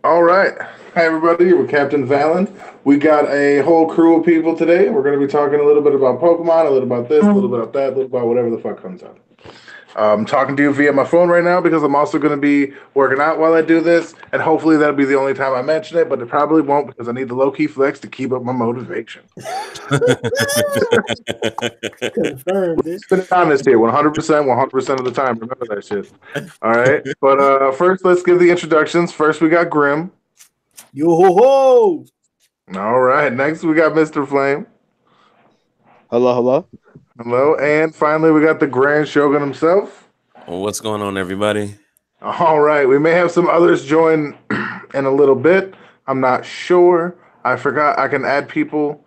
All right. Hi, everybody. We're Captain Valen. We got a whole crew of people today. We're going to be talking a little bit about Pokemon, a little about this, a little bit about that, a little about whatever the fuck comes out. I'm talking to you via my phone right now because I'm also going to be working out while I do this, and hopefully that'll be the only time I mention it, but it probably won't because I need the low-key flex to keep up my motivation. Confirmed. Been honest here, 100% of the time. Remember that shit. All right, but first, let's give the introductions. First, we got Grim. Yo ho ho! All right, next we got Mr. Flame. Hello. Hello, and finally we got the Grand Shogun himself. Well, what's going on, everybody? All right, we may have some others join in a little bit. I'm not sure. I forgot I can add people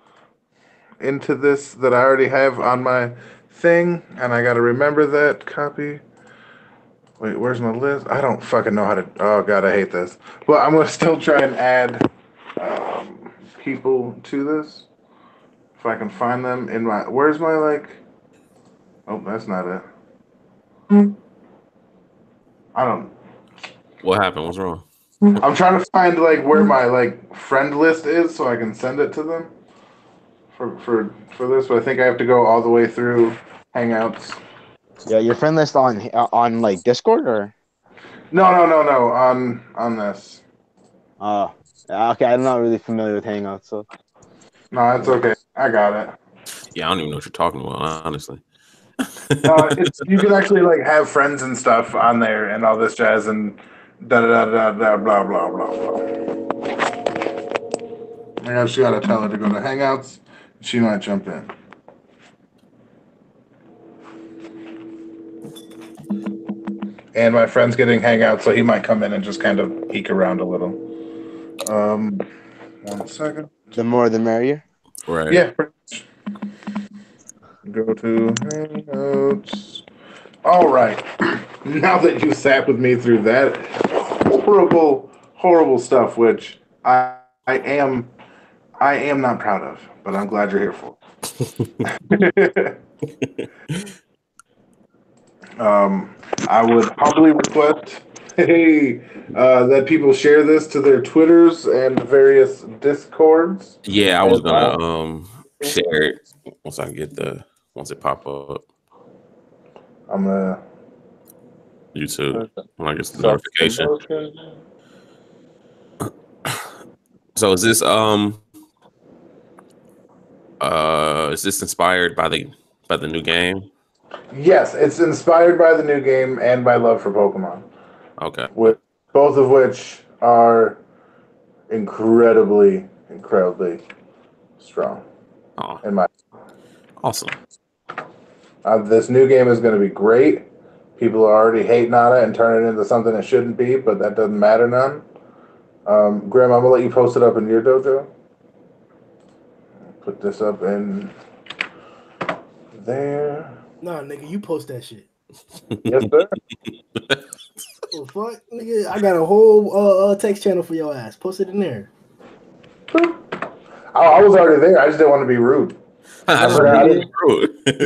into this that I already have on my thing, and I got to remember that. Copy. Wait, where's my list? I don't fucking know how to. Oh god, I hate this. But I'm gonna still try and add people to this if I can find them in my. Where's my like? Oh, that's not it. I don't. What happened? What's wrong? I'm trying to find like where my like friend list is so I can send it to them for this. But I think I have to go all the way through Hangouts. Yeah, your friend list on like Discord or? No. On this. Okay. I'm not really familiar with Hangouts, so. No, it's okay. I got it. Yeah, I don't even know what you're talking about, honestly. You can actually like have friends and stuff on there and all this jazz and da da da da blah blah blah blah. I just gotta tell her to go to Hangouts. She might jump in. And my friend's getting Hangouts, so he might come in and just kind of peek around a little. 1 second. The more the merrier. Right. Yeah. Go to Hangouts. All right. Now that you sat with me through that horrible stuff, which I am not proud of, but I'm glad you're here for. I would humbly request, that people share this to their Twitters and various Discords. Yeah, I was gonna share it once it pop up. I'm gonna YouTube when I get the notification. So is this inspired by the new game? Yes, it's inspired by the new game and by love for Pokemon. Okay. With both of which are incredibly strong. Oh, In my awesome. this new game is going to be great. People are already hating on it and turning it into something it shouldn't be, but that doesn't matter none. Graham, I'm going to let you post it up in your dojo. Put this up in there. Nah, nigga, you post that shit. Yes, sir. Oh fuck, nigga, I got a whole text channel for your ass. Post it in there. I was already there. I just didn't want to be rude. You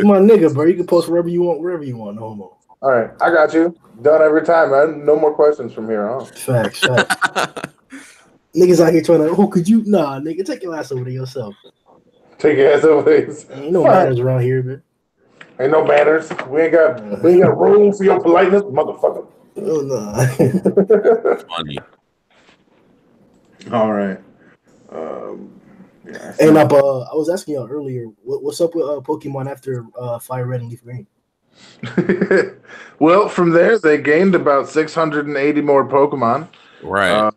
my nigga, bro. You can post wherever you want, no homo. All right, I got you. Done every time, man. No more questions from here on. Facts. Niggas out here trying to, oh, could you? Nah, nigga, take your ass over to yourself. Take your ass over there. Ain't no manners around here, man. Ain't no manners. We ain't got room for your politeness, motherfucker. Oh no. Funny. All right. Yeah. And I was asking y'all earlier, what's up with Pokemon after Fire Red and Leaf Green? Well, from there they gained about 680 more Pokemon. Right.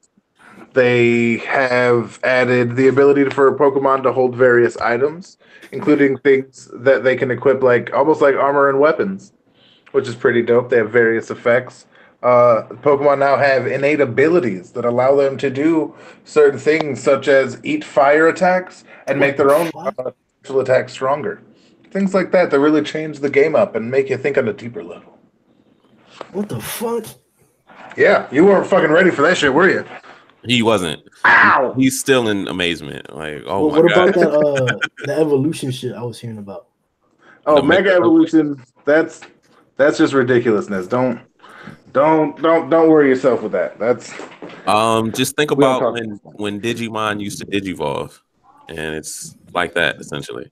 They have added the ability for Pokemon to hold various items, including things that they can equip, like almost like armor and weapons, which is pretty dope. They have various effects. Pokemon now have innate abilities that allow them to do certain things, such as eat fire attacks and make their own special attacks stronger. Things like that that really change the game up and make you think on a deeper level. What the fuck? Yeah, you weren't fucking ready for that shit, were you? He wasn't. Ow! He's still in amazement. Like, oh what my god. What about the evolution shit I was hearing about? Oh, Mega Evolution. That's just ridiculousness. Don't Don't worry yourself with that. That's Just think We don't about talk. when Digimon used to Digivolve, and it's like that essentially.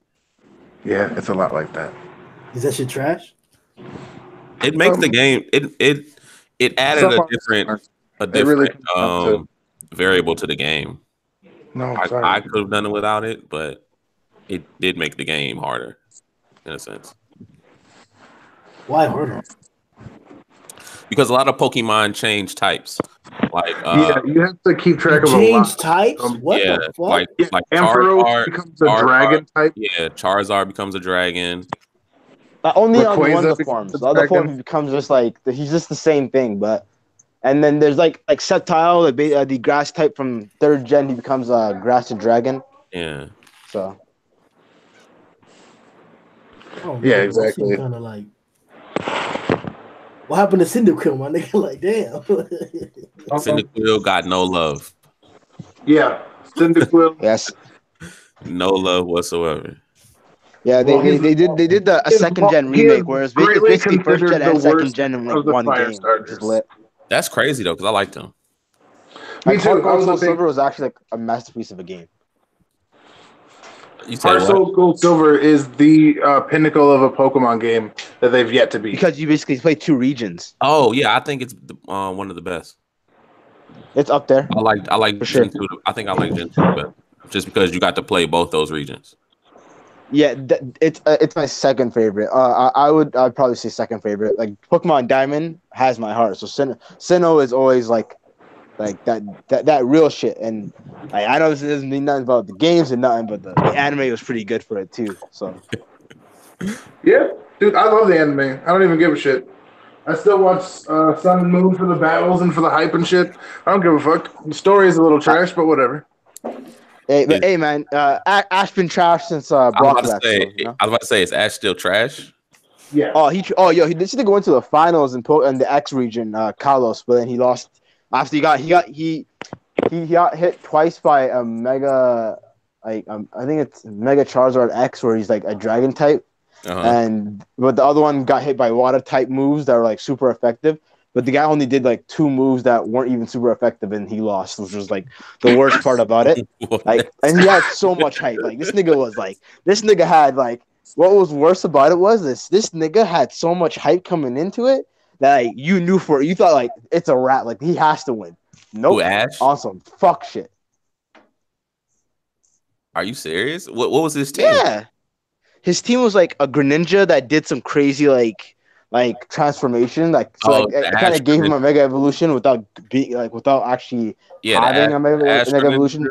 yeah, it's a lot like that. Is that shit trash? It makes the game. It added a different It really comes down to variable to the game. no. I Sorry. could have done it without it, but it did make the game harder in a sense Why harder? because a lot of Pokemon change types. Like Yeah, you have to keep track of a Change lot. types? What yeah, the fuck? like Yeah, like Ampharos Charizard becomes a dragon type. Yeah, Charizard becomes a dragon. Only on one Rayquaza of the becomes forms. a The other form dragon. he becomes just like he's just the same thing, but and then there's like Sceptile, the grass type from third gen. He becomes a grass and dragon. Yeah, So Oh, Yeah, man, exactly. Kind of like. What happened to Cyndaquil, my nigga? Like, damn. Cyndaquil got no love, Yeah, Cyndaquil. yes, no love whatsoever. yeah. Well, They did a second gen he is remake, whereas it's greatly basically first considered gen the and second worst gen in like of the one fire game, which is starters. lit. That's crazy though, because I liked him. Me Like too. Heart I was Gold Soul a big Silver was actually like a masterpiece of a game. You said Heart what? Soul Gold Silver is the pinnacle of a Pokemon game that they've yet to beat. Because you basically play two regions. Oh yeah, I think it's one of the best. It's up there. I like For sure. Gen 2. I think I like Gen 2 better, just because you got to play both those regions. Yeah, it's my second favorite. I'd probably say second favorite. Like Pokemon Diamond has my heart. So Sinnoh is always like that real shit. And I know this doesn't mean nothing about the games and nothing, but the anime was pretty good for it too. So Yeah, dude, I love the anime. I don't even give a shit. I still watch Sun and Moon for the battles and for the hype and shit. I don't give a fuck. The story is a little trash, but whatever. hey man, Ash been trash since Brock left. So, you know? I was about to say, is Ash still trash? Yeah. He this is going to the finals in the X region, Kalos, but then he lost after he got hit twice by a mega, I think it's Mega Charizard X, where he's like a dragon type, but the other one got hit by water type moves that were like super effective. But the guy only did like two moves that weren't even super effective, and he lost, which was like the worst part about it. Like, and he had so much hype. Like this nigga had like. What was worse about it was this nigga had so much hype coming into it that like, you thought like it's a wrap. Like he has to win. Nope. Who, Ash? Awesome. Fuck shit. Are you serious? What was his team? Yeah. His team was like a Greninja that did some crazy like transformation. Like so it kind of gave him a mega evolution without actually having a mega evolution.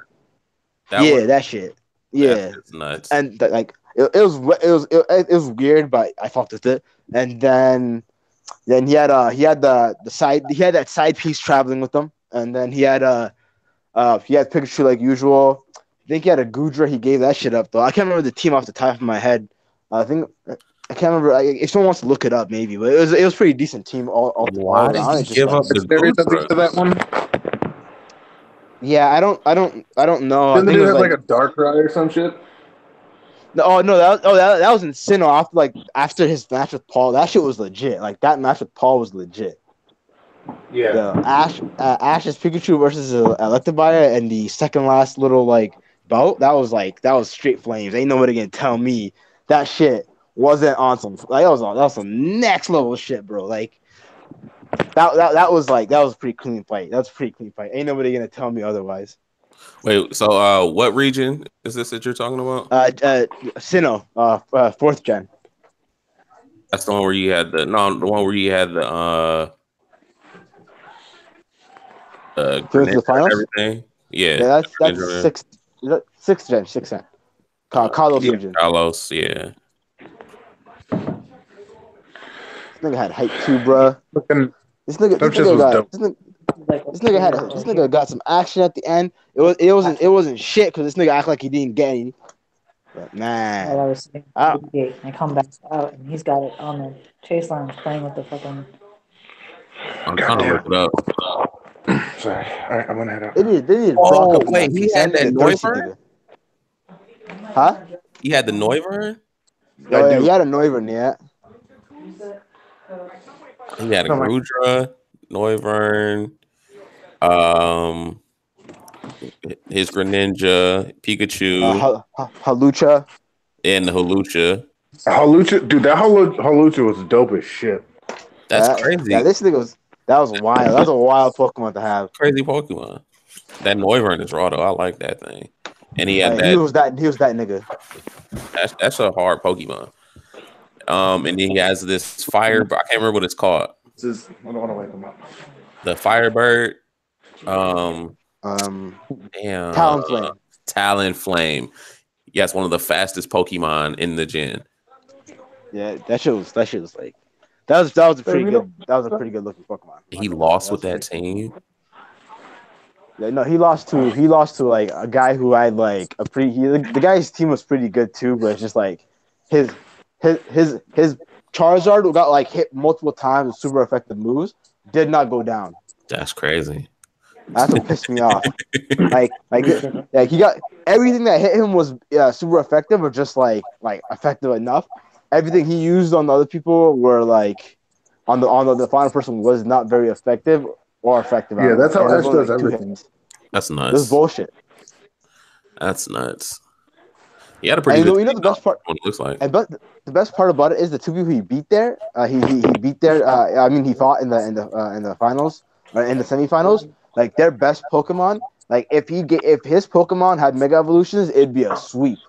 That shit. Yeah. That's nuts. And it was weird, but I fucked with it. And then he had that side piece traveling with him, and then he had Pikachu like usual. I think he had a Gudra. He gave that shit up though. I can't remember the team off the top of my head. I can't remember. If someone wants to look it up, maybe. But it was pretty decent team. Why did he give up the to that one? Yeah, I don't know. Didn't the dude have like a Darkrai or some shit? No, that was in Sinnoh after his match with Paul. That shit was legit. Like that match with Paul was legit. Yeah. The Ash's Pikachu versus Electivire and the second last little like bout. That was straight flames. Ain't nobody gonna tell me that shit wasn't on some like that was some next level shit, bro. Like that was a pretty clean fight. That was a pretty clean fight. Ain't nobody gonna tell me otherwise. Wait, so what region is this that you're talking about? Sinnoh, 4th gen. That's the one where you had the the finals? Everything. Yeah, that's 6th gen. Kalos region. Kalos, yeah. This nigga had hype too, bro. This nigga got some action at the end. It wasn't shit because this nigga act like he didn't get any. But man, I was sitting gate and I come back out and he's got it on the chase line playing with the fucking. I'm trying to look it up. Sorry. All right, I'm gonna head out. They need wait, he had that Noivern? Huh? He had the Noivern? Oh, yeah, he had a Noivern, yeah. He had a Grudra. Noivern, um, his Greninja, Pikachu, Halucha. and the Hawlucha. Halucha, dude, that Halucha was dope as shit. That's Yeah, crazy. this nigga was wild. That was a wild Pokemon to have. Crazy Pokemon. That Noivern is raw though. I like that thing. And he had Like, that. He was that nigga. That's a hard Pokemon. And then he has this fire. I can't remember what it's called. I don't want to wake him up. The Firebird. Damn. Talonflame. Talonflame. Yes, one of the fastest Pokemon in the gen. Yeah, that shit was like that was a pretty good looking Pokemon. He lost with that team. Yeah, no, he lost to like a guy who I like the guy's team was pretty good too, but it's just like his Charizard who got like hit multiple times with super effective moves did not go down. That's crazy. That's what pissed me off. Like he got everything that hit him was super effective or just like effective enough. Everything he used on the other people were like on the final person was not very effective or effective. Yeah, that's how Ash does like everything. That's nuts. This is bullshit. That's nuts. He had a pretty And good you know the best part. what it looks like. And but the best part about it is the two people he beat there. He beat there. I mean, he fought in the finals or in the semifinals. Like their best Pokemon. Like if his Pokemon had Mega Evolutions, it'd be a sweep.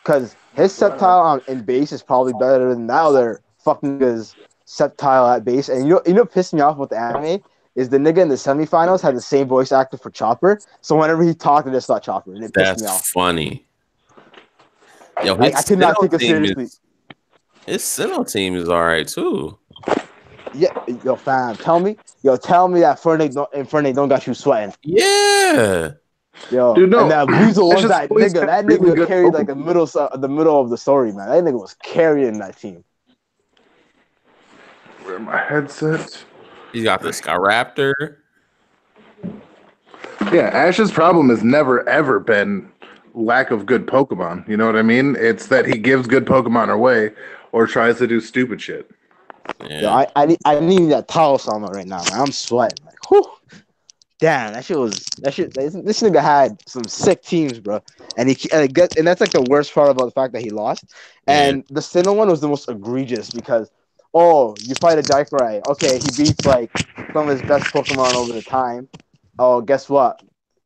Because his Sceptile in base is probably better than that other fucking nigga's Sceptile at base. And you know what pissed me off with the anime is the nigga in the semifinals had the same voice actor for Chopper. So whenever he talked, I just thought Chopper, and it pissed me off. That's funny. Yo, I could not take it seriously. His Sinnoh team is all right too. Yeah, yo, fam, tell me that Fernie don't got you sweating. Yeah. Yo, Dude, no. And that Weasel was It's that just nigga. That really nigga good carried Pokemon. like the middle of the story, man. That nigga was carrying that team. Where my headset? He got the Skyraptor. Yeah, Ash's problem has never ever been lack of good Pokemon. You know what I mean? It's that he gives good Pokemon away or tries to do stupid shit. Yeah. Yo, I need that towel Sama right now, man. I'm sweating. Like, whew. Damn, this nigga had some sick teams, bro. And that's like the worst part about the fact that he lost. And the Sinnoh one was the most egregious because you fight a Darkrai. Okay, he beats like some of his best Pokemon over the time. Oh, guess what?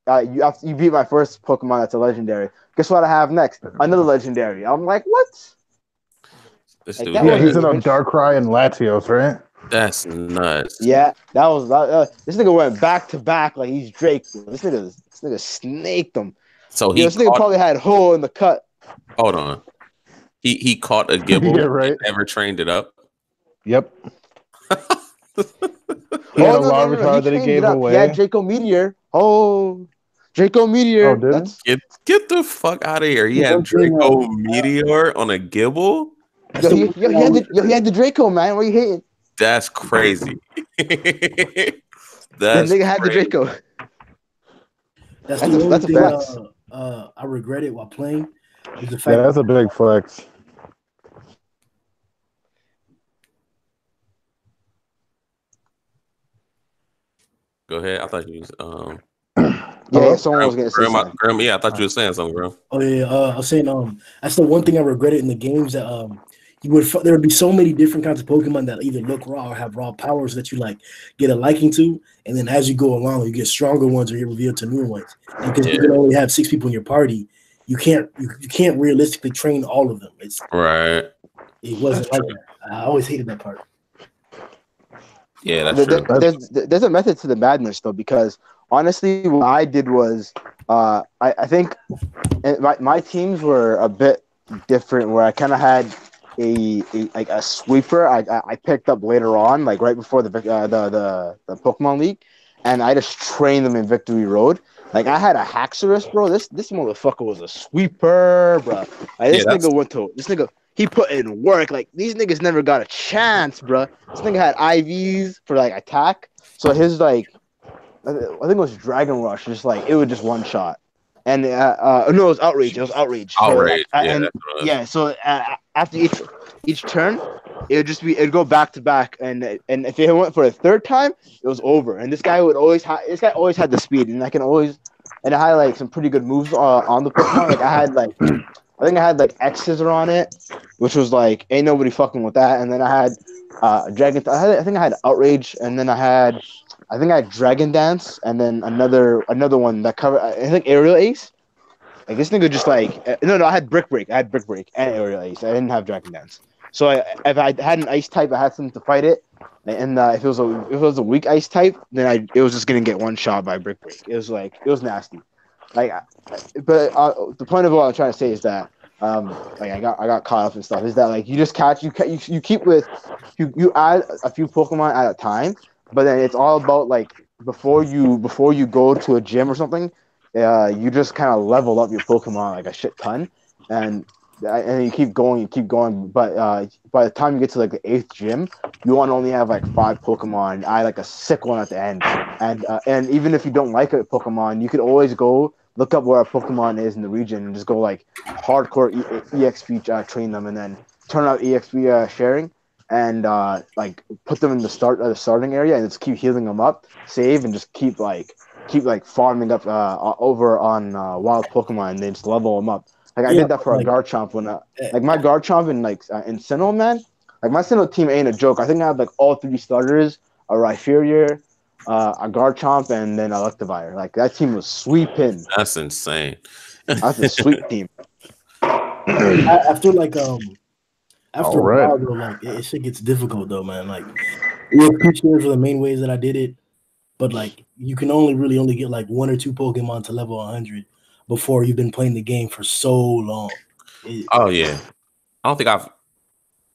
You beat my first Pokemon that's a legendary. Guess what I have next? Another legendary. I'm like, what? This Like, dude, that Yeah, was- he's in a Darkrai and Latios, right? that's nuts. Yeah, that was this nigga went back to back like he's Drake. This nigga snaked him. So he This nigga probably had hole in the cut. hold on. He caught a Gibble Yeah, right. and never trained it up. Yep. He Oh, had a Larvitar that he trained gave it up. away. He had Draco Meteor. Draco Meteor. Oh, did he? That's Get the fuck out of here. He had Draco Meteor on a Gibble? he had the Draco, man. Where you hitting? That's crazy. The That's nigga had the crazy. Draco. That's That's a- the only that's a thing flex. I regretted while playing. Is the Yeah, fact that's a big flex. Go ahead. I thought you was Someone was gonna say something. Graham, yeah, I thought you were saying something, bro. Oh yeah, I was saying that's the one thing I regretted in the games that there would be so many different kinds of Pokemon that either look raw or have raw powers that you like get a liking to, and then as you go along, you get stronger ones or you reveal to new ones. And because you can only have 6 people in your party, you can't realistically train all of them. Right. It wasn't like that. I always hated that part. Yeah, that's true. There's a method to the madness though, because honestly, what I did was I think my teams were a bit different, where I kind of had a sweeper I picked up later on, like right before the Pokemon League, and I just trained them in Victory Road. Like I had a Haxorus, bro. This motherfucker was a sweeper, bro. Like, this nigga he put in work. Like these niggas never got a chance, bro. This nigga had IVs for like attack, so his like I think it was Dragon Rush, just like it was just one shot. and no, it was outrage. It was outrage. Outrage. So, Yeah, and that's what it was. yeah, so after each turn, it'd go back to back, and if it went for a third time, it was over. And this guy always had the speed, and I had like some pretty good moves on the Pokemon. Like I think I had like X Scissor on it, which was like ain't nobody fucking with that. And then I had Dragon. I think I had Outrage, and then I think I had Dragon Dance, and then another one that covered. I think Aerial Ace. Like this nigga just like no, I had Brick Break. I had Brick Break and Aerial Ace. I didn't have Dragon Dance. So if I had an Ice type, I had something to fight it. And if it was a weak Ice type, then it was just gonna get one shot by Brick Break. It was nasty. Like, but the point of what I'm trying to say is that like I got caught up and stuff. Is that like you just catch you keep with you add a few Pokemon at a time, but then it's all about like before you go to a gym or something, you just kind of level up your Pokemon like a shit ton, and you keep going. But by the time you get to like the 8th gym, you want to only have like 5 Pokemon. I like a sick one at the end, and even if you don't like a Pokemon, you could always go look up where a Pokemon is in the region and just go like hardcore EXP train them, and then turn out EXP sharing and like put them in the starting area and just keep healing them up, save, and just keep farming up over on wild Pokemon and then just level them up. Like I did that for a Garchomp when like my Garchomp in in Sinnoh, man. Like my Sinnoh team ain't a joke. I think I had like all 3 starters, a Rhyperior, a Garchomp, and then a Electivire. Like that team was sweeping. That's insane. That's a sweep team. After All right. a while though, like it shit gets difficult though, man. Like EXP shares were the main ways that I did it, but like you can only get like 1 or 2 Pokemon to level 100 before you've been playing the game for so long. Oh yeah, I don't think I've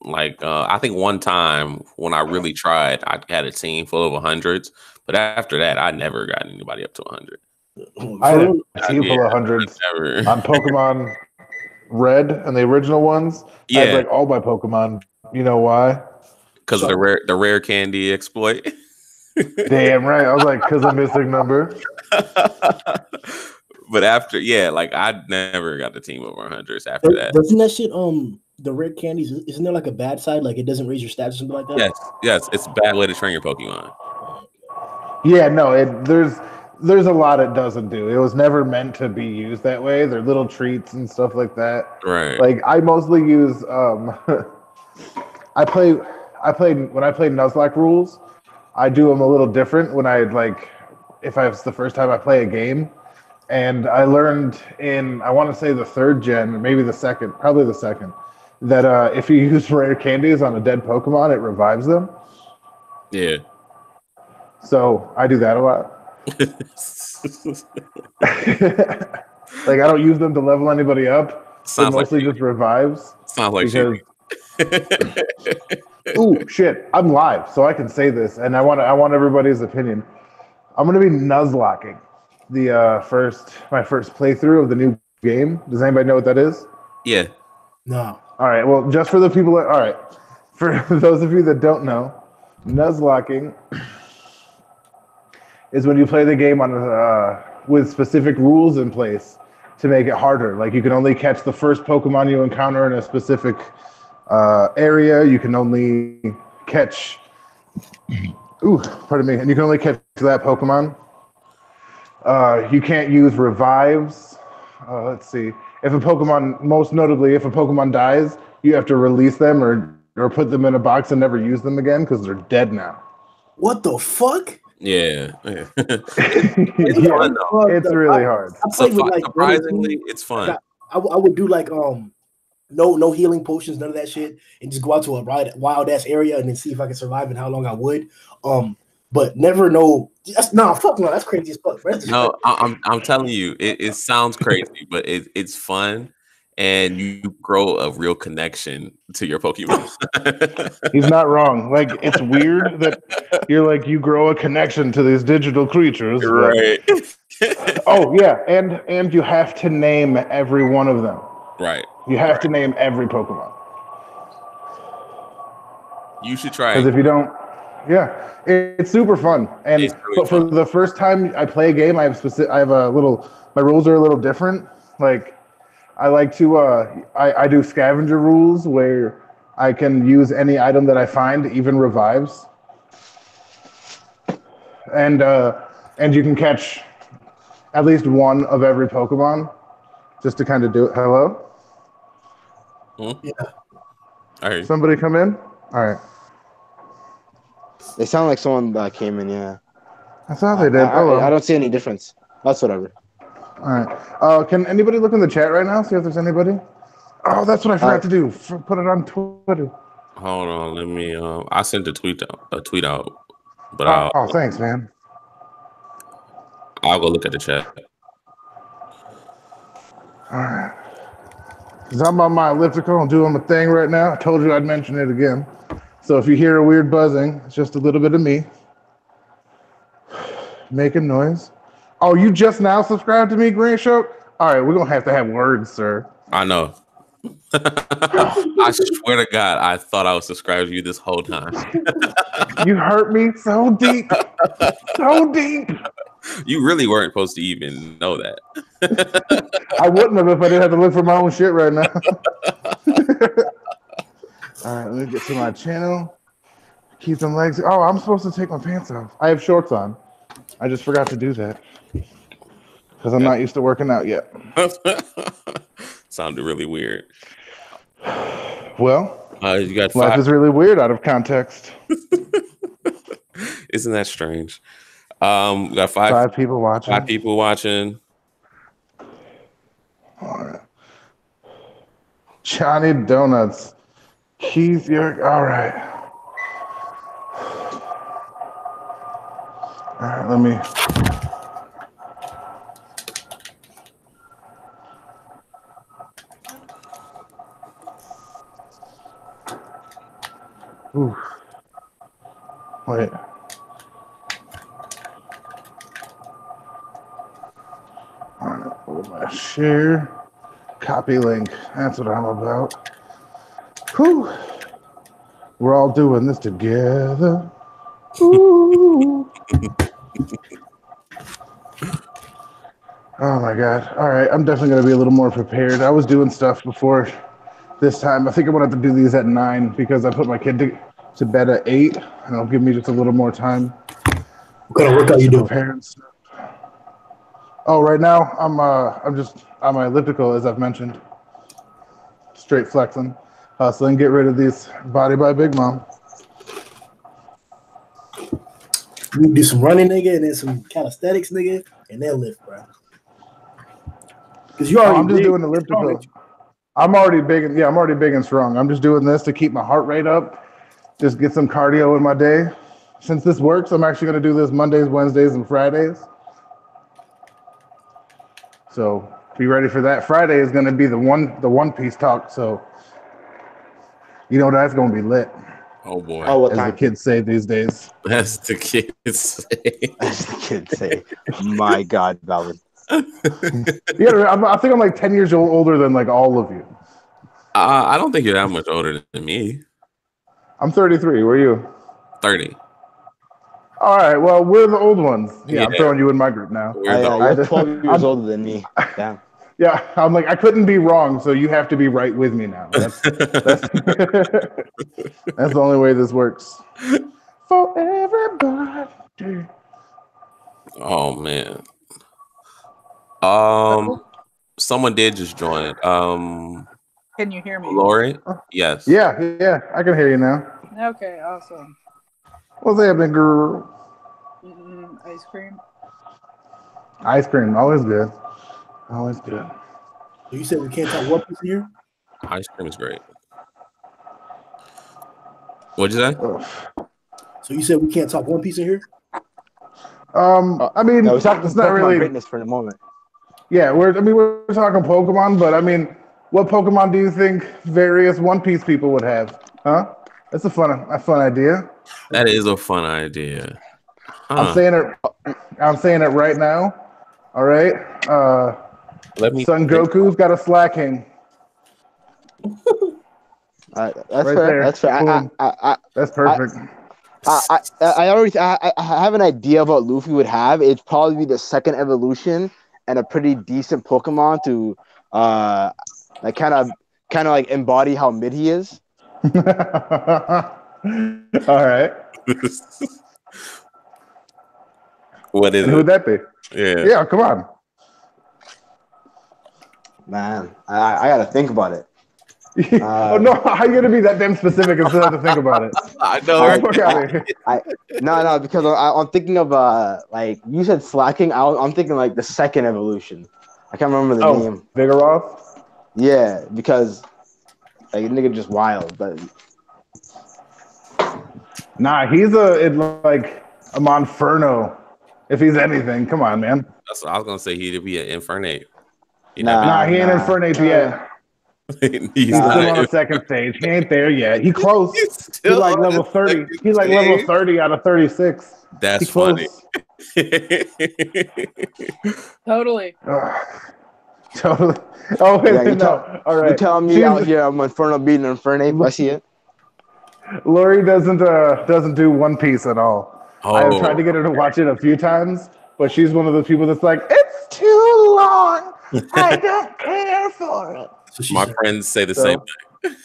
I think one time when I really tried, I had a team full of 100s, but after that, I never got anybody up to 100. I had a team full of 100s on Pokemon Red and the original ones. Yeah, I had like all my Pokemon. You know why? Because of the rare candy exploit. Damn right. I was like, because of missing number. But after, like I never got the team over 100s after that. Doesn't that shit the rare candies, isn't there like a bad side? Like it doesn't raise your stats or something like that? Yes, it's a bad way to train your Pokemon. Yeah, no, there's a lot it doesn't do. It was never meant to be used that way. They're little treats and stuff like that. Right. Like I mostly use when I played Nuzlocke rules, I do them a little different when if it's the first time I play a game. And I learned I want to say the 3rd gen, maybe the 2nd, probably the 2nd, that if you use rare candies on a dead Pokemon, it revives them. Yeah. So I do that a lot. Like I don't use them to level anybody up. Sounds it mostly like just revives. Sounds like because... shit. Ooh, shit! I'm live, so I can say this, and I want everybody's opinion. I'm gonna be Nuzlocking my first playthrough of the new game. Does anybody know what that is? Yeah. No. All right. Well, just for the people all right. For those of you that don't know, Nuzlocking is when you play the game with specific rules in place to make it harder. Like you can only catch the first Pokemon you encounter in a specific area. You can only catch. Pardon me. And you can only catch that Pokemon. You can't use revives. Let's see. Most notably, if a Pokemon dies, you have to release them or put them in a box and never use them again because they're dead now. What the fuck? Yeah. It's fun, though. It's really hard. Surprisingly, it's fun. I would do like no healing potions, none of that shit, and just go out to a wild ass area and then see if I can survive and how long I would. But never know. Fuck no, that's crazy as fuck. No, I'm telling you, it sounds crazy, but it's fun, and you grow a real connection to your Pokemon. He's not wrong. Like it's weird that you grow a connection to these digital creatures, right? Oh yeah, and you have to name every one of them. Right. You have to name every Pokemon. You should try. Because if you don't. Yeah, it's super fun. And really for the first time I play a game, I have a little My rules are a little different. Like, I like to I do scavenger rules where I can use any item that I find, even revives, and you can catch at least one of every Pokemon, just to kind of do it. Hello? Yeah. All right. Somebody come in? All right. They sound like someone came in. Yeah. I thought they did. Hello. I don't see any difference. That's whatever. All right. Can anybody look in the chat right now? See if there's anybody. Oh, that's what I forgot to do. Put it on Twitter. Hold on, let me. I sent a tweet out, but thanks, man. I'll go look at the chat. All right. Because I'm on my elliptical and doing my thing right now. I told you I'd mention it again. So if you hear a weird buzzing, it's just a little bit of me making noise. Oh, you just now subscribed to me, Green Show? All right, we're going to have words, sir. I know. I swear to God, I thought I was subscribed to you this whole time. You hurt me so deep. So deep. You really weren't supposed to even know that. I wouldn't have if I didn't have to look for my own shit right now. All right, let me get to my channel. Keep them legs. Oh, I'm supposed to take my pants off. I have shorts on. I just forgot to do that because I'm not used to working out yet. Sounded really weird. Well, you got life is really weird out of context. Isn't that strange? We got five people watching. 5 people watching. All right. Johnny Donuts. Keith, you're all right. All right, let me. Ooh. Wait. All right, over my share. Copy link. That's what I'm about. Whew. We're all doing this together. Ooh. Oh my God. All right. I'm definitely going to be a little more prepared. I was doing stuff before this time. I think I'm going to have to do these at 9 because I put my kid to bed at 8, and it'll give me just a little more time. What kind of workout you doing? Parents. Oh, right now I'm just on my elliptical, as I've mentioned. Straight flexing, hustling, get rid of these body by Big Mom. You do some running, nigga, and then some calisthenics, nigga, and then lift, bro. Because you already. I'm just doing elliptical. I'm already big and strong. I'm just doing this to keep my heart rate up, just get some cardio in my day. Since this works, I'm actually going to do this Mondays, Wednesdays, and Fridays. So be ready for that. Friday is going to be the One Piece talk. So you know that's going to be lit. Oh boy! Oh, what as time? the kids say these days. As the kids say. As the kids say. My God, Valid. Yeah, I think I'm like 10 years older than like all of you. I don't think you're that much older than me. I'm 33. Where are you? 30. All right. Well, we're the old ones. Yeah. I'm Yeah. throwing you in my group now. You're 12 years older than me. Damn. Yeah. I'm like, I couldn't be wrong, so you have to be right with me now. That's the only way this works. For everybody. Oh man. Someone did just join. Can you hear me? Lori? Yes. Yeah. I can hear you now. Okay, awesome. What's happening, girl? Ice cream. Ice cream, always good. Always good. You said we can't talk One Piece here? Ice cream is great. What'd you say? Ugh. So you said we can't talk One Piece in here? I mean, No, we're talking it's not Pokemon really greatness for the moment. Yeah, we're talking Pokemon, but I mean, what Pokemon do you think various One Piece people would have? Huh? That's a fun idea. That is a fun idea. Huh. I'm saying it right now. All right. Let me Son Goku's got a Slacking. That's Right fair. there. That's fair. Boom. That's perfect. I have an idea of what Luffy would have. It'd probably be the second evolution, and a pretty decent Pokemon to like kind of like embody how mid he is. All right. What is And who would it? that be? Yeah. Yeah, come on. Man, I gotta think about it. Oh no, how you gonna be that damn specific and still have to think about it? I know. I- Fuck out of here. No, because I'm thinking of like you said slacking. I'm thinking like the second evolution. I can't remember the name. Vigoroth? Yeah, because like nigga just wild, but Nah, he's like a Monferno. If he's anything, come on, man. That's what I was gonna say. He'd be an Infernape. Nah, he ain't Infernape yet. He's He's not still on an the second stage. He ain't there yet. He close. He's He's still like on level the 30. second He's like level stage. 30 out of 36. That's He close. funny. Totally. Ugh. Totally. Oh, wait, Yeah, you no. All right. you telling me She's- out here I'm Inferno beating Infernape? I see it. Lori doesn't do One Piece at all. I have tried to Oh, get her to watch it a few times, but she's one of those people that's like, it's too long. I don't care for it. So she my said, friends say the So- same thing.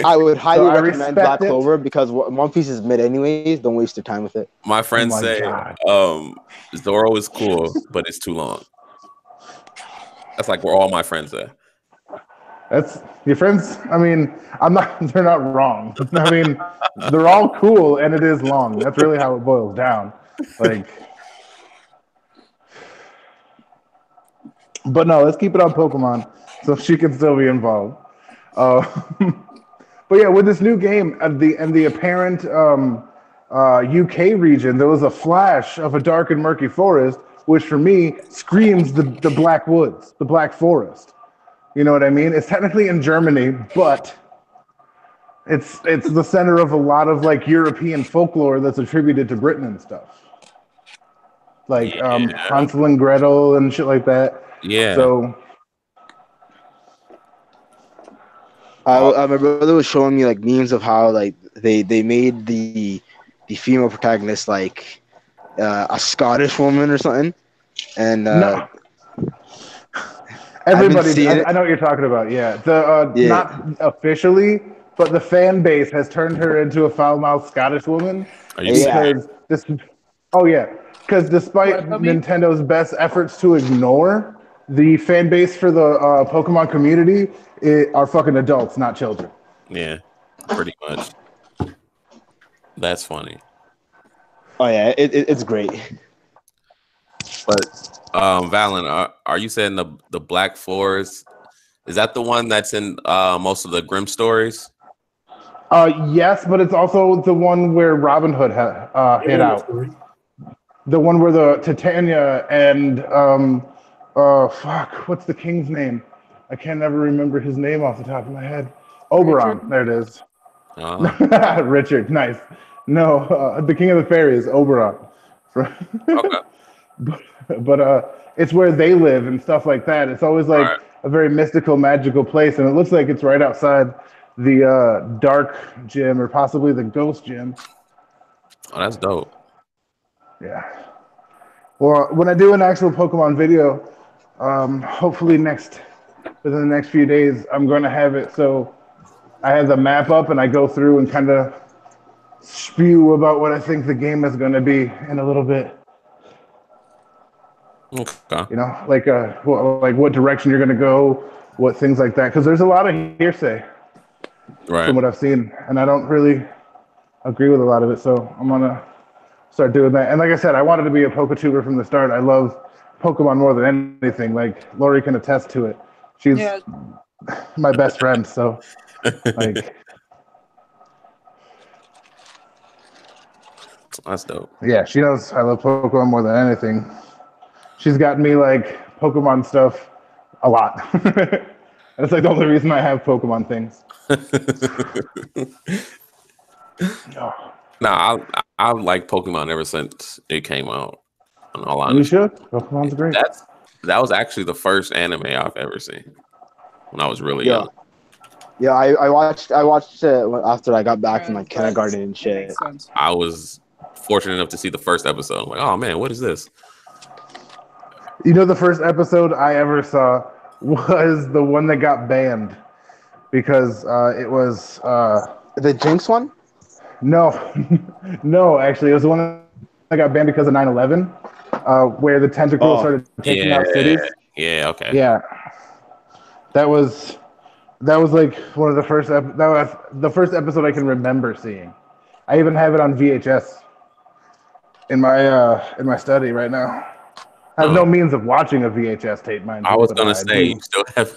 I would highly I recommend respect Black it. Clover because One Piece is mid anyways. Don't waste your time with it. My friends my say God. Zoro is cool, but it's too long. That's like where all my friends are. That's your friends. I mean, they're not wrong. I mean, they're all cool and it is long. That's really how it boils down. Like, but no, let's keep it on Pokemon so she can still be involved. But yeah, with this new game and the apparent UK region, there was a flash of a dark and murky forest, which for me screams the Black Woods, the Black Forest. You know what I mean? It's technically in Germany, but it's the center of a lot of like European folklore that's attributed to Britain and stuff, like Yeah. Hansel and Gretel and shit like that. Yeah. So My brother was showing me like memes of how like they made the female protagonist like a Scottish woman or something, and no. I've been Everybody, seeing it. I know what you're talking about. Yeah, Yeah. not officially, but the fan base has turned her into a foul-mouthed Scottish woman. Are you Yeah. serious? Because because despite What, puppy? Nintendo's best efforts to ignore the fan base for the Pokemon community, are fucking adults, not children. Yeah, pretty much. That's funny. oh yeah, it's great. But Valen, are you saying the Black Forest? Is that the one that's in most of the Grimm stories? Yes, but it's also the one where Robin Hood hid out. The one where the Titania and what's the king's name? I can't ever remember his name off the top of my head. Oberon, Richard? there it is. Uh, Richard, nice. No, the king of the fairies, Oberon. okay. But it's where they live and stuff like that. It's always like Right. a very mystical, magical place, and it looks like it's right outside the dark gym or possibly the ghost gym. Oh, that's dope. Yeah. Well, when I do an actual Pokemon video, hopefully within the next few days, I'm going to have it so I have the map up and I go through and kind of spew about what I think the game is going to be in a little bit. Okay. You know, like what direction you're going to go, what things like that. Because there's a lot of hearsay Right. from what I've seen, and I don't really agree with a lot of it. So I'm gonna start doing that. And like I said, I wanted to be a PokeTuber from the start. I love Pokemon more than anything. Like Lori can attest to it. She's Yeah. my best friend. So like, That's dope. yeah, she knows I love Pokemon more than anything. She's gotten me like Pokemon stuff a lot. That's like the only reason I have Pokemon things. Oh, Nah, I like Pokemon ever since it came out. In all you honesty, should. Pokemon's great. that was actually the first anime I've ever seen when I was really Yeah. young. Yeah, I watched it after I got back from Yeah, like kindergarten and that shit. makes sense. I was fortunate enough to see the first episode. I'm like, oh man, what is this? You know, the first episode I ever saw was the one that got banned because it was The Jinx one? no, no, actually, it was the one that got banned because of 9/11, where the tentacles Oh. started taking Yeah, out cities. yeah, okay. Yeah, that was like one of the first. That was the first episode I can remember seeing. I even have it on VHS in my study right now. I have no means of watching a VHS tape, mind you. I was but gonna say do. you still have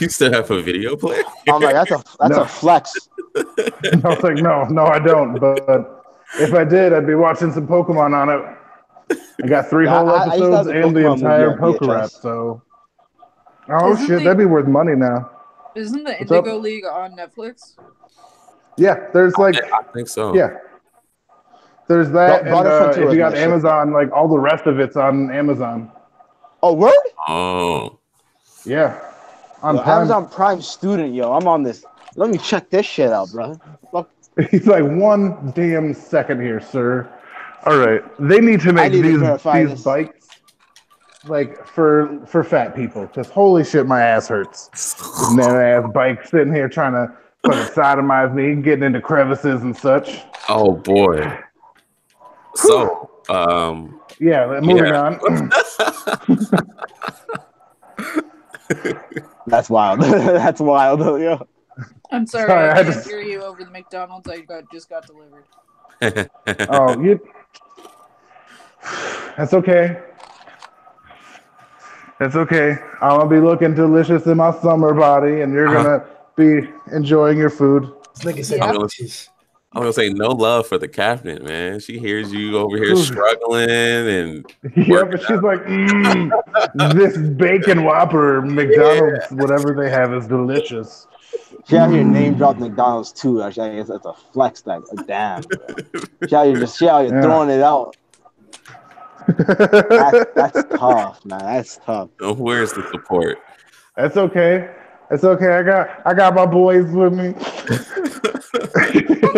you still have a video player. I'm like, that's No. a flex. I was like, no, I don't. But if I did, I'd be watching some Pokemon on it. I got 3 whole I used to have episodes the and the Pokemon entire movie on Poke Rap. VHS. So, oh Isn't shit, the- that'd be worth money now. Isn't the What's up? Indigo League on Netflix? Yeah, there's like, I think so. yeah, there's that, and Frontier if was you got my shit. Amazon, like all the rest of it's on Amazon. Oh, word? Oh, Yeah, on Yo, Prime. Amazon Prime student, yo. I'm on this. Let me check this shit out, bro. Fuck. He's like, 1 damn second here, sir. All right, they need to make need to these verify this. bikes like for fat people, because holy shit, my ass hurts. That ass bike sitting here trying to fucking sodomize me, getting into crevices and such. oh boy. So, Yeah, moving Yeah. on. That's wild. That's wild, yo. I'm sorry, Sorry, I I had can't to- hear you over the McDonald's I just got delivered. Oh, you. That's okay. That's okay. I'm gonna be looking delicious in my summer body, and you're gonna be enjoying your food. This nigga said Yeah. bitches. I'm gonna say no love for the captain, man. She hears you over here struggling and Yeah, but she's like, this bacon Whopper, McDonald's, whatever they have, is delicious. She out here name drop McDonald's too. Actually, I guess that's a flex. That damn. She out here Yeah. throwing it out. That's tough, man. That's tough. where's the support? That's okay. It's okay. I got my boys with me.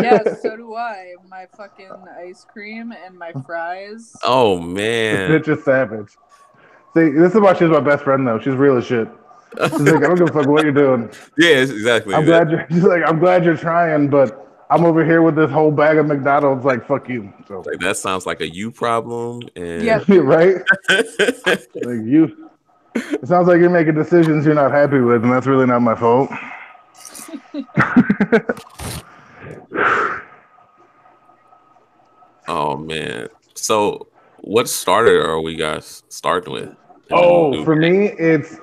Yeah, so do I. My fucking ice cream and my fries. Oh This man. bitch is savage. See, this is why she's my best friend, though. She's real as shit. She's like, I don't give a fuck what you're doing. Yeah, exactly. I'm glad you're. She's like, I'm glad you're trying, but I'm over here with this whole bag of McDonald's. Like, fuck you. So, Like that sounds like a you problem. And Yeah. right? Like you. It sounds like you're making decisions you're not happy with, and that's really not my fault. oh man. So what starter are we guys starting with? Oh, for me, it's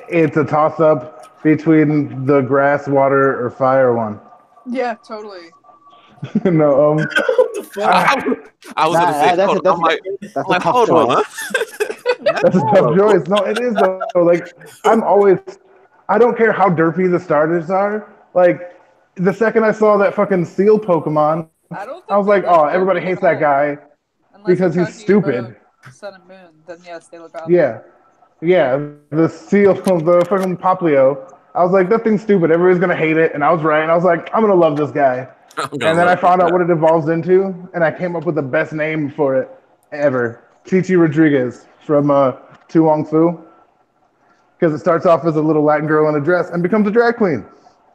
a toss up between the grass, water, or fire one. Yeah, totally. No, I was gonna say, hold on. I'm like, That's a like, tough hold choice. on. that's a tough choice. No, it is though. Like, I don't care how derpy the starters are. Like, the second I saw that fucking seal Pokemon, I don't. Think I was like, oh, everybody hates that guy because he's stupid. Sun and Moon. Then yes, they look out. Yeah, the seal, the fucking Poplio. I was like, that thing's stupid. Everybody's gonna hate it, and I was right. And I was like, I'm gonna love this guy. And then I found out what it evolves into, and I came up with the best name for it ever. Chichi Rodriguez from Tu Wong Fu. Because it starts off as a little Latin girl in a dress and becomes a drag queen.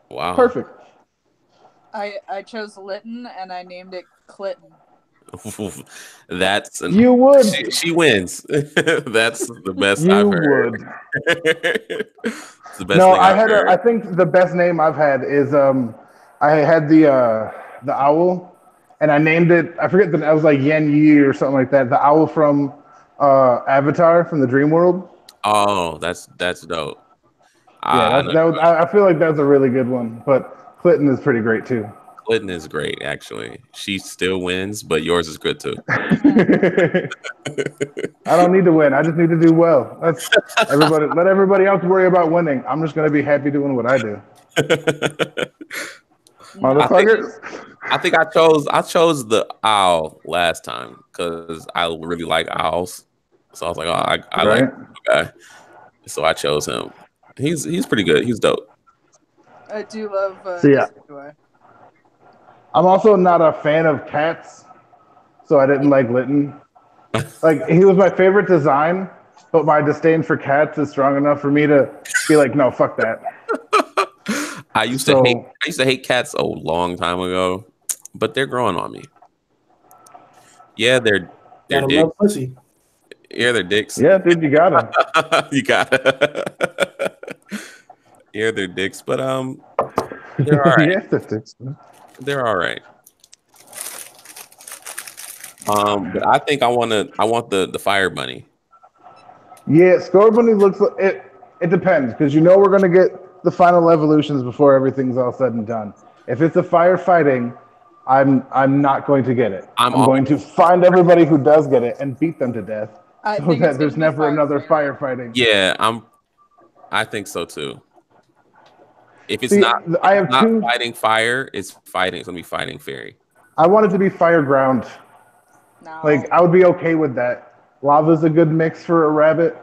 Wow. Perfect. I chose Lytton and I named it Clinton. That's You would. she wins. That's the best You I've heard. would. It's the best No, thing I I've had. heard. I think the best name I've had is I had the owl, and I named it. I forget the. I was like Yen Yi or something like that. The owl from Avatar from the Dream World. Oh, that's dope. Yeah, I feel like that's a really good one. But Clinton is pretty great too. Clinton is great, actually. She still wins, but yours is good too. I don't need to win. I just need to do well. That's everybody. Let everybody else worry about winning. I'm just gonna be happy doing what I do. Motherfuckers. I think I chose the owl last time because I really like owls. So I was like, oh, I like Right. the guy. So I chose him. He's pretty good. He's dope. I do love. So, yeah. Decidueye. I'm also not a fan of cats, so I didn't like Lytton. Like he was my favorite design, but my disdain for cats is strong enough for me to be like, no, fuck that. I used to hate cats a long time ago, but they're growing on me. Yeah, they're Gotta dicks. love pussy. Yeah, they're dicks. Yeah, dude, you gotta. You got it. Yeah, they're dicks, but they're all right. Yeah, that's They're all right. But I think I want the fire bunny. Yeah, Score Bunny looks like it. It depends because you know we're gonna get the final evolutions before everything's all said and done. If it's a firefighting, I'm not going to get it. I'm going to find everybody who does get it and beat them to death, so that there's never another firefighting. Yeah, I think so too. If it's fighting fire, it's gonna be fighting fairy. I want it to be fire ground. No. Like I would be okay with that. Lava's a good mix for a rabbit.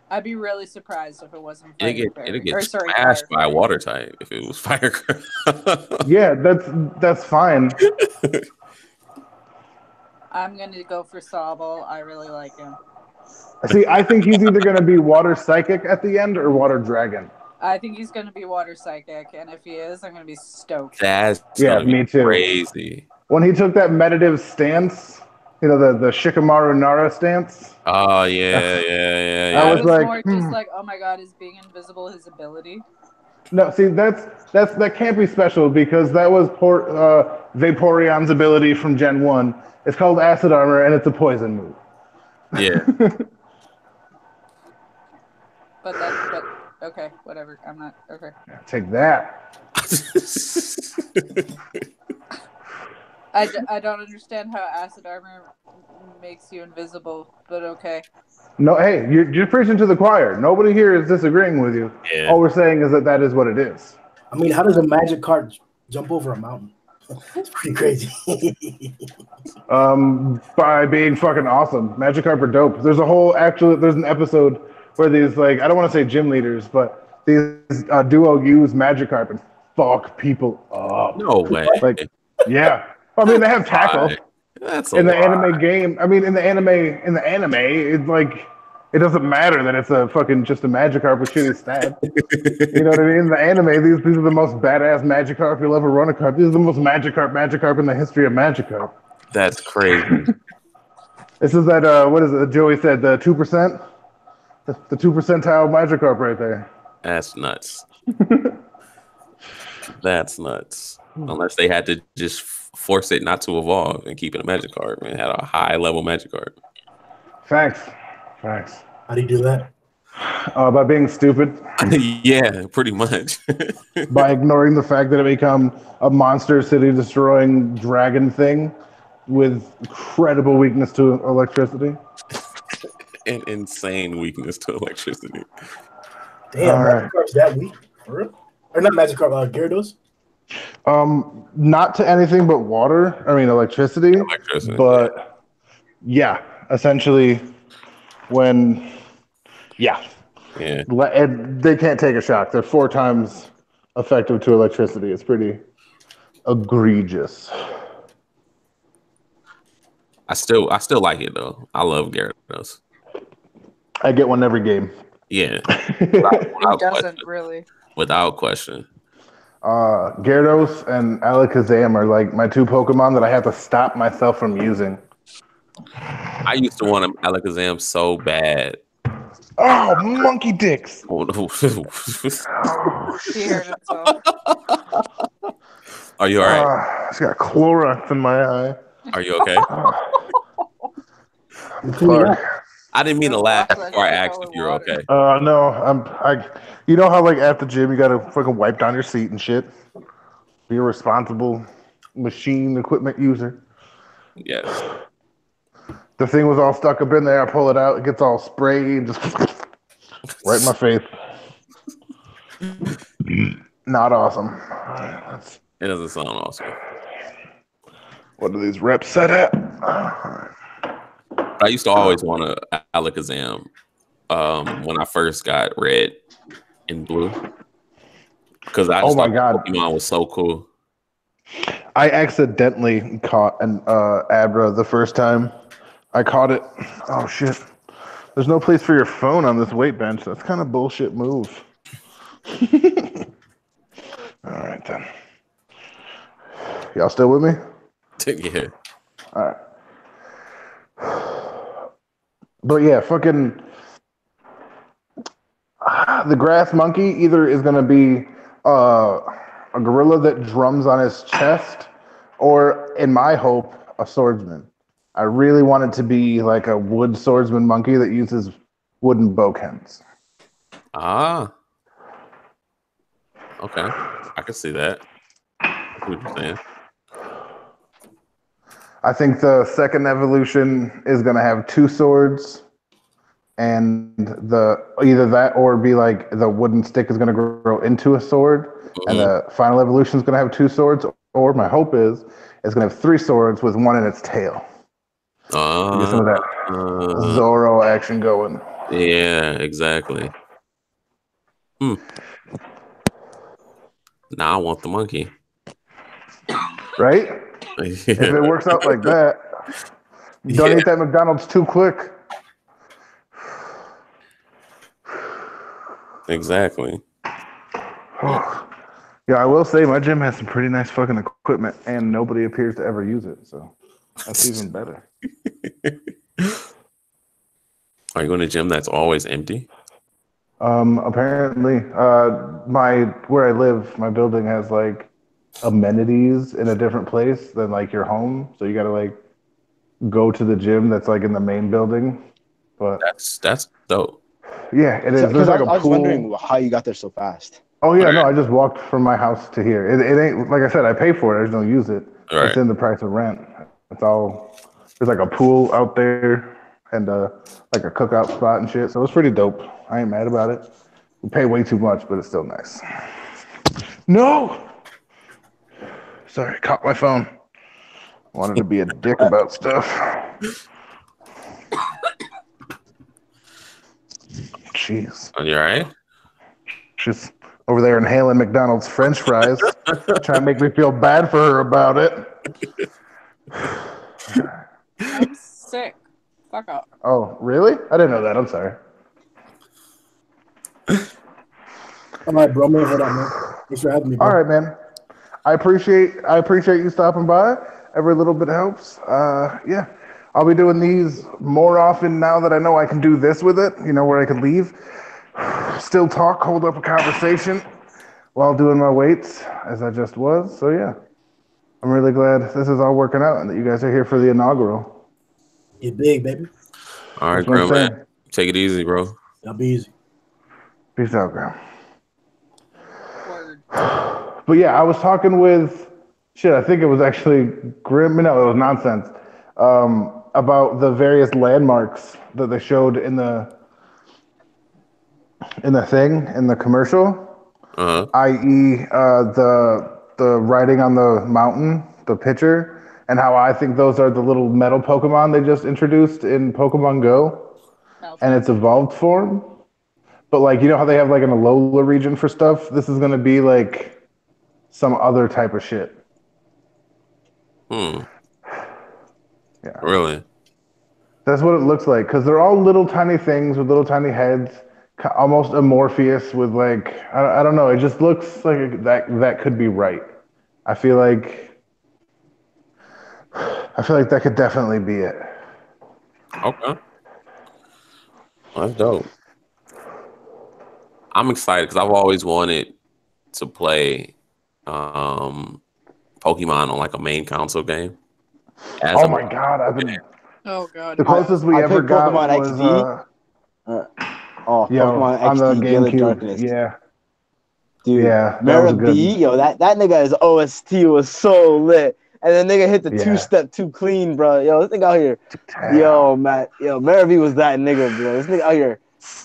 I'd be really surprised if it wasn't It'd fire. get smashed by a water type if it was fire. Yeah, that's fine. I'm gonna go for Sobble. I really like him. See, I think he's either gonna be water psychic at the end or water dragon. I think he's gonna be water psychic, and if he is, I'm gonna be stoked. That's me too. Crazy. When he took that meditative stance, you know, the Shikamaru Nara stance. Oh yeah. I was like, more just like, oh my god, is being invisible his ability? No, see, that can't be special because that was Vaporeon's ability from Gen 1. It's called Acid Armor, and it's a poison move. Yeah. But okay, whatever. I'm not okay. Take that. I don't understand how acid armor makes you invisible, but okay. No, hey, you're preaching to the choir. Nobody here is disagreeing with you. Yeah. All we're saying is that is what it is. I mean, how does a magic card jump over a mountain? That's pretty crazy. By being fucking awesome. Magikarp are dope. There's an episode where these, like, I don't want to say gym leaders, but these duo use Magikarp and fuck people up. No way. Like, yeah. I mean, they have tackle. That's in the anime game. I mean, in the anime, it's like it doesn't matter that it's a fucking just a Magikarp with shitty stats. You know what I mean? In the anime, these are the most badass Magikarp you'll ever run across. These are the most Magikarp in the history of Magikarp. That's crazy. This is that what is it? Joey said the 2%, the 2 percentile Magikarp right there. That's nuts. That's nuts. Unless they had to just force it not to evolve and keep it a Magikarp and had a high level Magikarp. Facts. How do you do that? By being stupid. Yeah, pretty much. By ignoring the fact that it become a monster city destroying dragon thing with incredible weakness to electricity. An insane weakness to electricity. Damn, Magikarp's that weak? For real? Or not Magikarp, Gyarados? Not to anything but water. I mean electricity. But yeah, essentially when they can't take a shock. They're 4 times effective to electricity. It's pretty egregious. I still like it though. I love Gyarados. I get one every game. Yeah. Who doesn't really? Without question. Gyarados and Alakazam are like my 2 Pokemon that I have to stop myself from using. I used to want an Alakazam so bad. Oh, monkey dicks! Are you all right? It's got Clorox in my eye. Are you okay? I didn't mean to laugh before I asked if you're okay. No, you know how like at the gym you gotta fucking wipe down your seat and shit. Be a responsible machine equipment user. Yes. The thing was all stuck up in there. I pull it out, it gets all sprayed, just right in my face. Not awesome. It doesn't sound awesome. What are these reps set at? I used to always want a Alakazam when I first got red and blue. Because I just thought Pokemon was so cool. I accidentally caught an Abra the first time I caught it. Oh shit! There's no place for your phone on this weight bench. That's kind of bullshit move. All right then. Y'all still with me? Yeah. All right. But yeah, fucking the grass monkey either is gonna be a gorilla that drums on his chest, or in my hope, a swordsman. I really want it to be like a wood swordsman monkey that uses wooden bowkens. Ah. Okay. I can see that. That's what you're saying. I think the second evolution is gonna have two swords, and either that or be like the wooden stick is gonna grow into a sword, and the final evolution is gonna have two swords. Or my hope is it's gonna have three swords with one in its tail. Get some of that Zorro action going. Yeah, exactly. Now I want the monkey. Right? If it works out like that, don't eat that McDonald's too quick. Exactly. Yeah, I will say my gym has some pretty nice fucking equipment, and nobody appears to ever use it, so that's even better. Are you going to gym that's always empty? Apparently, where I live, my building has like amenities in a different place than like your home, so you got to like go to the gym that's like in the main building. But That's dope. yeah, it is. There's like I a was pool. wondering how you got there so fast. Oh yeah, no, I just walked from my house to here. It ain't like I said. I pay for it. I just don't use it. Right. It's in the price of rent. It's all. There's like a pool out there and like a cookout spot and shit. So it's pretty dope. I ain't mad about it. We pay way too much, but it's still nice. No. Sorry, caught my phone. Wanted to be a dick about stuff. Jeez. Are you all right? She's over there inhaling McDonald's French fries, trying to make me feel bad for her about it. I'm sick. Fuck off. Oh, really? I didn't know that. I'm sorry. All right, bro. I'm gonna head out, man. Thanks for having me, bro. All right, man. I appreciate you stopping by. Every little bit helps. Yeah, I'll be doing these more often now that I know I can do this with it. You know, where I can leave, still talk, hold up a conversation while doing my weights, as I just was. So yeah, I'm really glad this is all working out and that you guys are here for the inaugural. Get big, baby. All right, That's what I'm Graham, man. saying. Take it easy, bro. Y'all be easy. Peace out, Graham. Word. But yeah, I was talking with I think it was actually Grim. No, it was nonsense. About the various landmarks that they showed in the commercial, i.e., the writing on the mountain, the picture, and how I think those are the little metal Pokemon they just introduced in Pokemon Go, and its evolved form. But like, you know how they have like an Alola region for stuff? This is gonna be like some other type of shit. Yeah. Really? That's what it looks like, because they're all little tiny things with little tiny heads, almost amorphous with like, I don't know, it just looks like that could be right. I feel like that could definitely be it. Okay. Well, that's dope. I'm excited because I've always wanted to play Pokemon on like a main console game. Oh my god, I've been. Oh god. The closest we ever got Pokemon was XD. Pokemon on the XD, Gale of GameCube. Darkness. Yeah, Dude, yeah, that was a good Marabee, yo, that nigga's OST was so lit. And then nigga hit the two-step too clean, bro. Yo, this nigga out here. Yo, Matt. Yo, Marabee was that nigga, bro. This nigga out here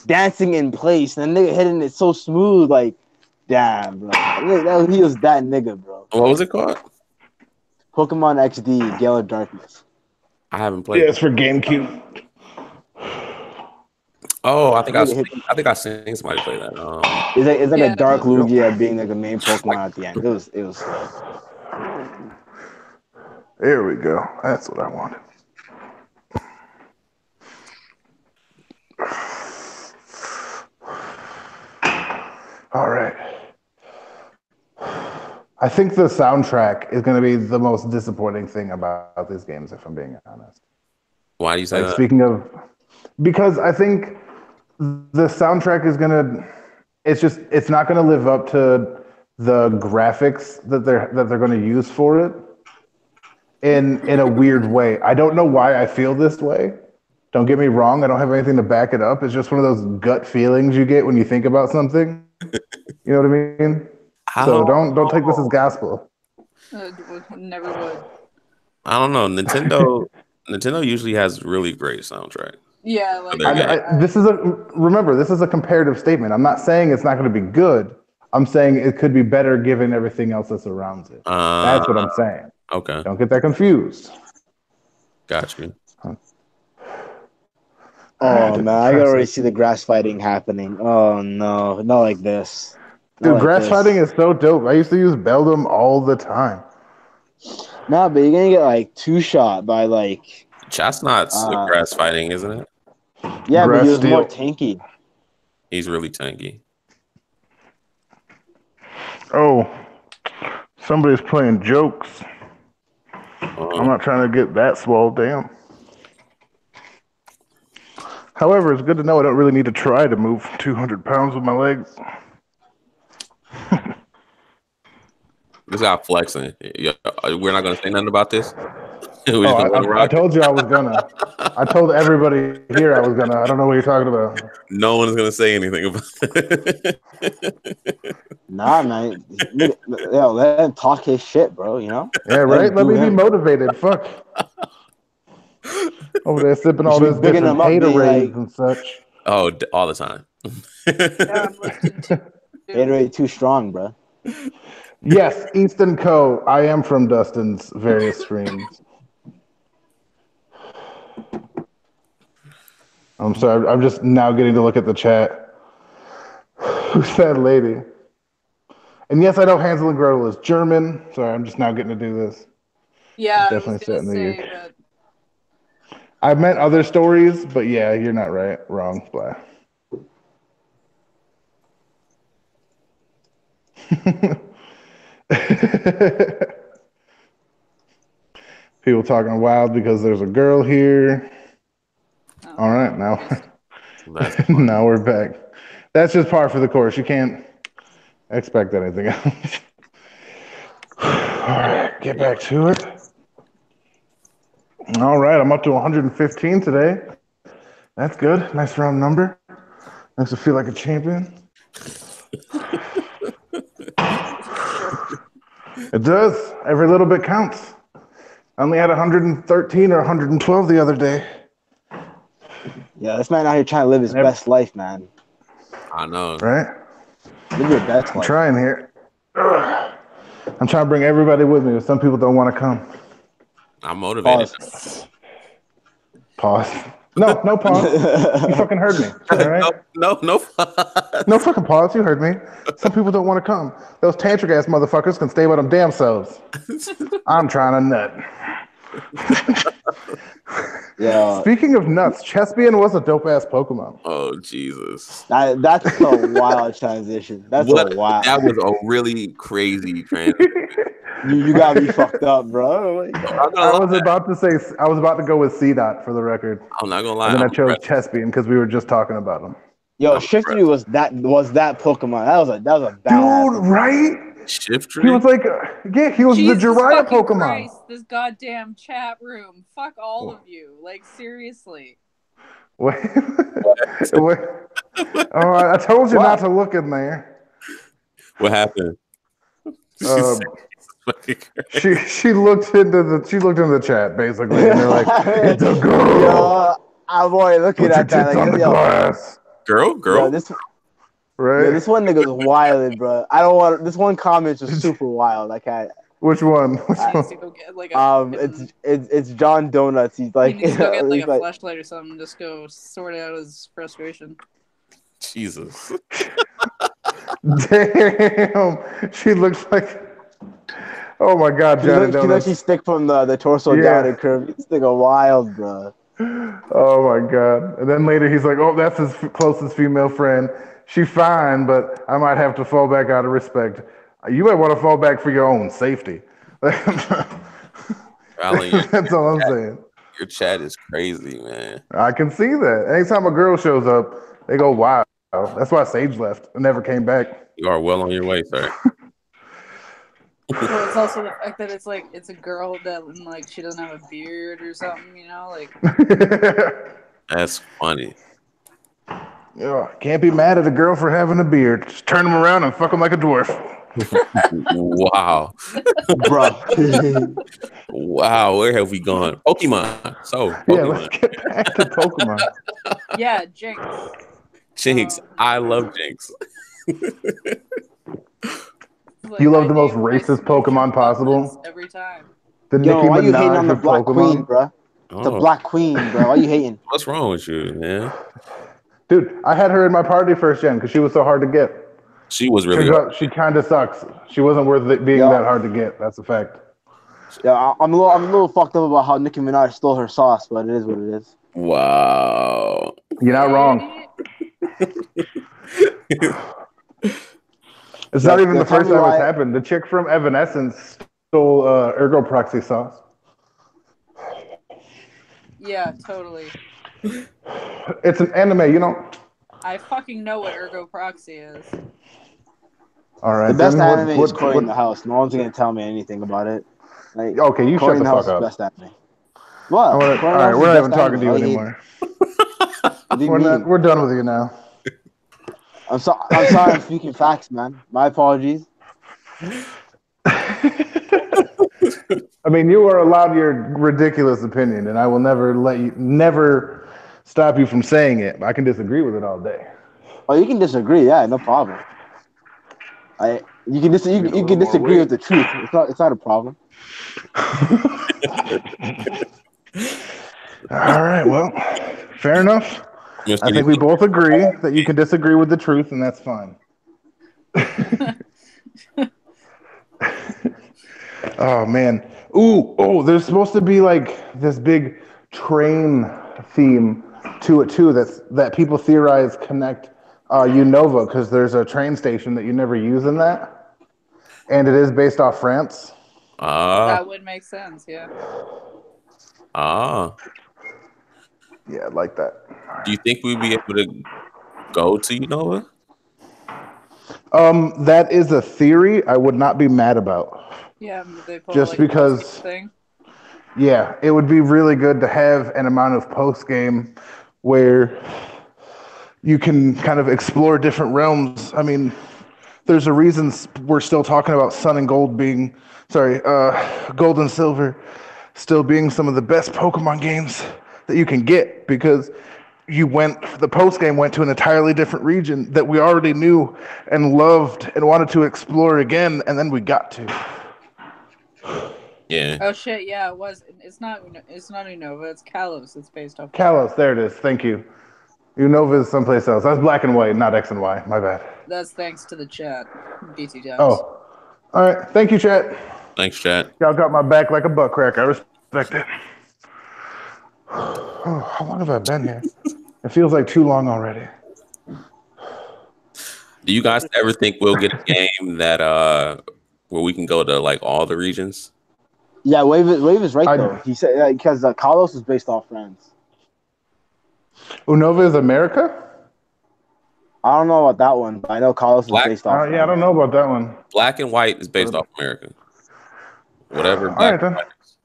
dancing in place. And the nigga hitting it so smooth, like, damn, bro. He was that nigga, bro. What was it called? Pokemon XD, Gale of Darkness. I haven't played. Yeah, it's for GameCube. Oh, I think I've seen somebody play that. It's like a Dark Lugia being like a main Pokemon at the end. It was. There we go. That's what I wanted. I think the soundtrack is going to be the most disappointing thing about these games, if I'm being honest. Why do you say Like that? speaking of, because I think the soundtrack is gonna, it's not gonna live up to the graphics that they're gonna use for it in a weird way. I don't know why I feel this way. Don't get me wrong. I don't have anything to back it up. It's just one of those gut feelings you get when you think about something. You know what I mean? So don't take this as gospel. Never would. I don't know. Nintendo usually has really great soundtrack. Yeah, like Remember, this is a comparative statement. I'm not saying it's not going to be good. I'm saying it could be better given everything else that surrounds it. That's what I'm saying. Okay. Don't get that confused. Got you. Oh man, I can already see the grass fighting happening. Oh no, not like this. Not Dude, like grass this. fighting is so dope. I used to use Beldum all the time. Nah, but you're gonna get like two shot by like Chestnut's grass fighting, isn't it? yeah, but he was Grass more steel. tanky. He's really tanky. Oh, somebody's playing jokes. I'm not trying to get that swole down. However, it's good to know I don't really need to try to move 200 pounds with my legs. This guy flexing. Yeah, we're not gonna say nothing about this. I told you I was gonna. I told everybody here I was gonna. I don't know what you're talking about. No one's gonna say anything about it. Nah, man. Yo, let him talk his shit, bro. You know? Yeah, right. Let me be motivated. Fuck. Over there sipping all this bigging different him up, being Gatorades like- and such. Oh, all the time. Yeah, I'm listening to Gatorade too strong, bro. Yes, Easton Co. I am from Dustin's various streams. I'm sorry. I'm just now getting to look at the chat. Who's that lady? And yes, I know Hansel and Gretel is German. Sorry, I'm just now getting to do this. Yeah, Definitely I was set in gonna the say, UK. but I meant other stories, but yeah, you're not right. Wrong. Blah. People talking wild because there's a girl here. oh, All right, now That's fun. now we're back. That's just par for the course. You can't expect anything else. All right, get back to it. All right, I'm up to 115 today. That's good. Nice round number. Makes me feel like a champion. It does. Every little bit counts. I only had 113 or 112 the other day. Yeah, this man out here trying to live his best life, man. I know. Right? Live your best I'm life. trying here. Ugh. I'm trying to bring everybody with me, but some people don't want to come. I'm motivated. Pause. Pause. No pause. You fucking heard me. All right? No. No fucking pause. You heard me. Some people don't want to come. Those tantric ass motherfuckers can stay by them damn selves. I'm trying to nut. Yeah, Speaking of nuts, Chespian was a dope ass Pokemon. Oh Jesus. that's a wild transition. That's a wild. That was a really crazy transition. You got me fucked up, bro. Like, I was about to go with C-Dot for the record. I'm not gonna lie. And then I I'm chose impressed. Chespian because we were just talking about him. yo, Shiftry was that Pokemon. That was a badass. Dude, right? Shiftry. He was like, he was Jesus the Jiraiya fucking Pokemon. Christ, this goddamn chat room. Fuck all of you. Like, seriously. Wait. Wait. Oh, I told you not to look in there. What happened? She looked into the chat basically, and they're like, "It's a girl." Yo, I'm already looking Put your at that. tits on the Like, yo, glass, Girl. this right? one nigga's wild, bro. I don't want this one comment is super wild. I can't. Which one? He needs to go get like a It's John Donuts. He's like, he needs to go get like he's a flashlight or something. Just go sort out his frustration. Jesus. Damn, she looks like. Oh my God, She Johnny looks Donuts. stick from the torso Yeah. down and curve. This nigga wild, bro. Oh my God! And then later he's like, "Oh, that's his closest female friend. She fine, but I might have to fall back out of respect. You might want to fall back for your own safety. Alan, That's all I'm saying. your chat is crazy, man. I can see that. Anytime a girl shows up, they go, wow. That's why Sage left and never came back. You are well on your way, sir. Well, it's also the fact that it's like it's a girl that like she doesn't have a beard or something, you know, like That's funny. Yeah, can't be mad at a girl for having a beard. Just turn them around and fuck them like a dwarf. Wow. Bro. Wow, where have we gone? Pokemon. So, Yeah, Pokemon. let's get back to Pokemon. yeah, Jinx. Jinx. I love Jinx. Like, You love I the most name my racist signature Pokemon possible? buttons every time. The Yo, Nicki why you hating on Minaj the of Black Pokemon. Queen, bro? The Oh, Black Queen, bro. Why you hating? what's wrong with you, man? Dude, I had her in my party first gen because she was so hard to get. She was really Turns out she kind of sucks. She wasn't worth it being Yeah. that hard to get. That's a fact. Yeah, I'm a little fucked up about how Nicki Minaj stole her sauce, but it is what it is. Wow. You're not wrong. It's not even the tell first me time it's why- happened. The chick from Evanescence stole Ergo Proxy sauce. Yeah, totally. It's an anime, you know. I fucking know what Ergo Proxy is. All right. The best then anime is Cory in the House. No one's gonna tell me anything about it. Like, Okay, you Cory shut in the House fuck is up. best anime. What? All Cory in the right, House we're is not even best talking to you anime. anymore. What do you mean? We're done with you now. I'm sorry. I'm speaking facts, man. My apologies. I mean, you are allowed your ridiculous opinion, and I will never stop you from saying it. I can disagree with it all day. Oh, you can disagree. Yeah, no problem. You can disagree with the truth. It's not a problem. All right, well, fair enough. Mr. I think we both agree that you can disagree with the truth, and that's fine. Oh man. There's supposed to be like this big train theme to it too. That people theorize connect Unova because there's a train station that you never use in that, and it is based off France. That would make sense, yeah. Yeah, I'd like that. Do you think we'd be able to go to Unova? That is a theory I would not be mad about. Yeah, they pull Just like because- a thing. Yeah, it would be really good to have an amount of post game where you can kind of explore different realms. I mean, there's a reason we're still talking about Sun and Gold being, Gold and Silver still being some of the best Pokemon games that you can get because the post game went to an entirely different region that we already knew and loved and wanted to explore again, and then we got to. Yeah. Oh shit, yeah, it was. It's not Unova, it's Kalos. It's based off. Kalos, there it is. Thank you. Unova is someplace else. That's black and white, not X and Y. My bad. That's thanks to the chat. BT dubs. Oh, all right. Thank you, chat. Thanks, chat. Y'all got my back like a butt crack. I respect it. Oh, how long have I been here? It feels like too long already. Do you guys ever think we'll get a game that where we can go to like all the regions? Yeah, Wave is right though. He said because Kalos is based off France. Unova is America? I don't know about that one, but I know Kalos is based off. Yeah, I don't know about that one. Black and White is based off America. Whatever. All Black right, and then. White is.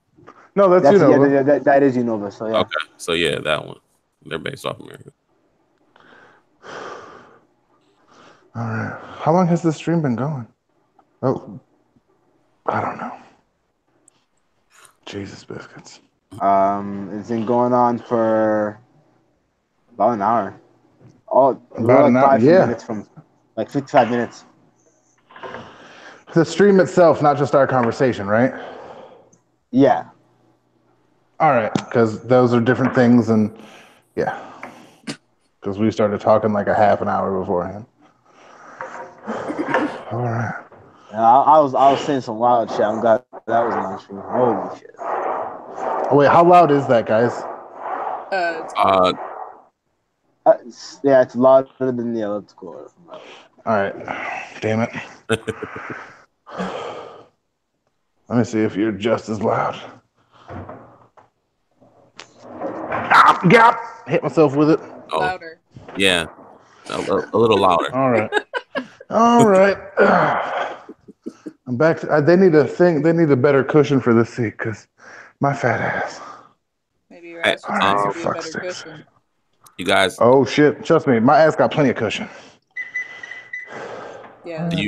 No, that's Unova. That is Unova. So yeah. Okay. So yeah, that one. They're based off America. All right. How long has this stream been going? Oh, I don't know. Jesus biscuits. It's been going on for about an hour. About an hour, yeah. Minutes from like 55 minutes. The stream itself, not just our conversation, right? Yeah. All right, because those are different things, and yeah, because we started talking like a half an hour beforehand. All right. I was saying some wild shit. I'm glad that was on stream. Holy shit. Oh, wait, how loud is that, guys? Yeah, it's louder than the elliptical. All right. Damn it. Let me see if you're just as loud. Ah, gap! Hit myself with it. Oh, Louder. yeah, a little louder. All right. All right. I'm back. They need a thing. They need a better cushion for this seat because my fat ass. Maybe your Hey, ass just needs to be a better cushion. You guys, Oh shit! Trust me, my ass got plenty of cushion. Yeah. do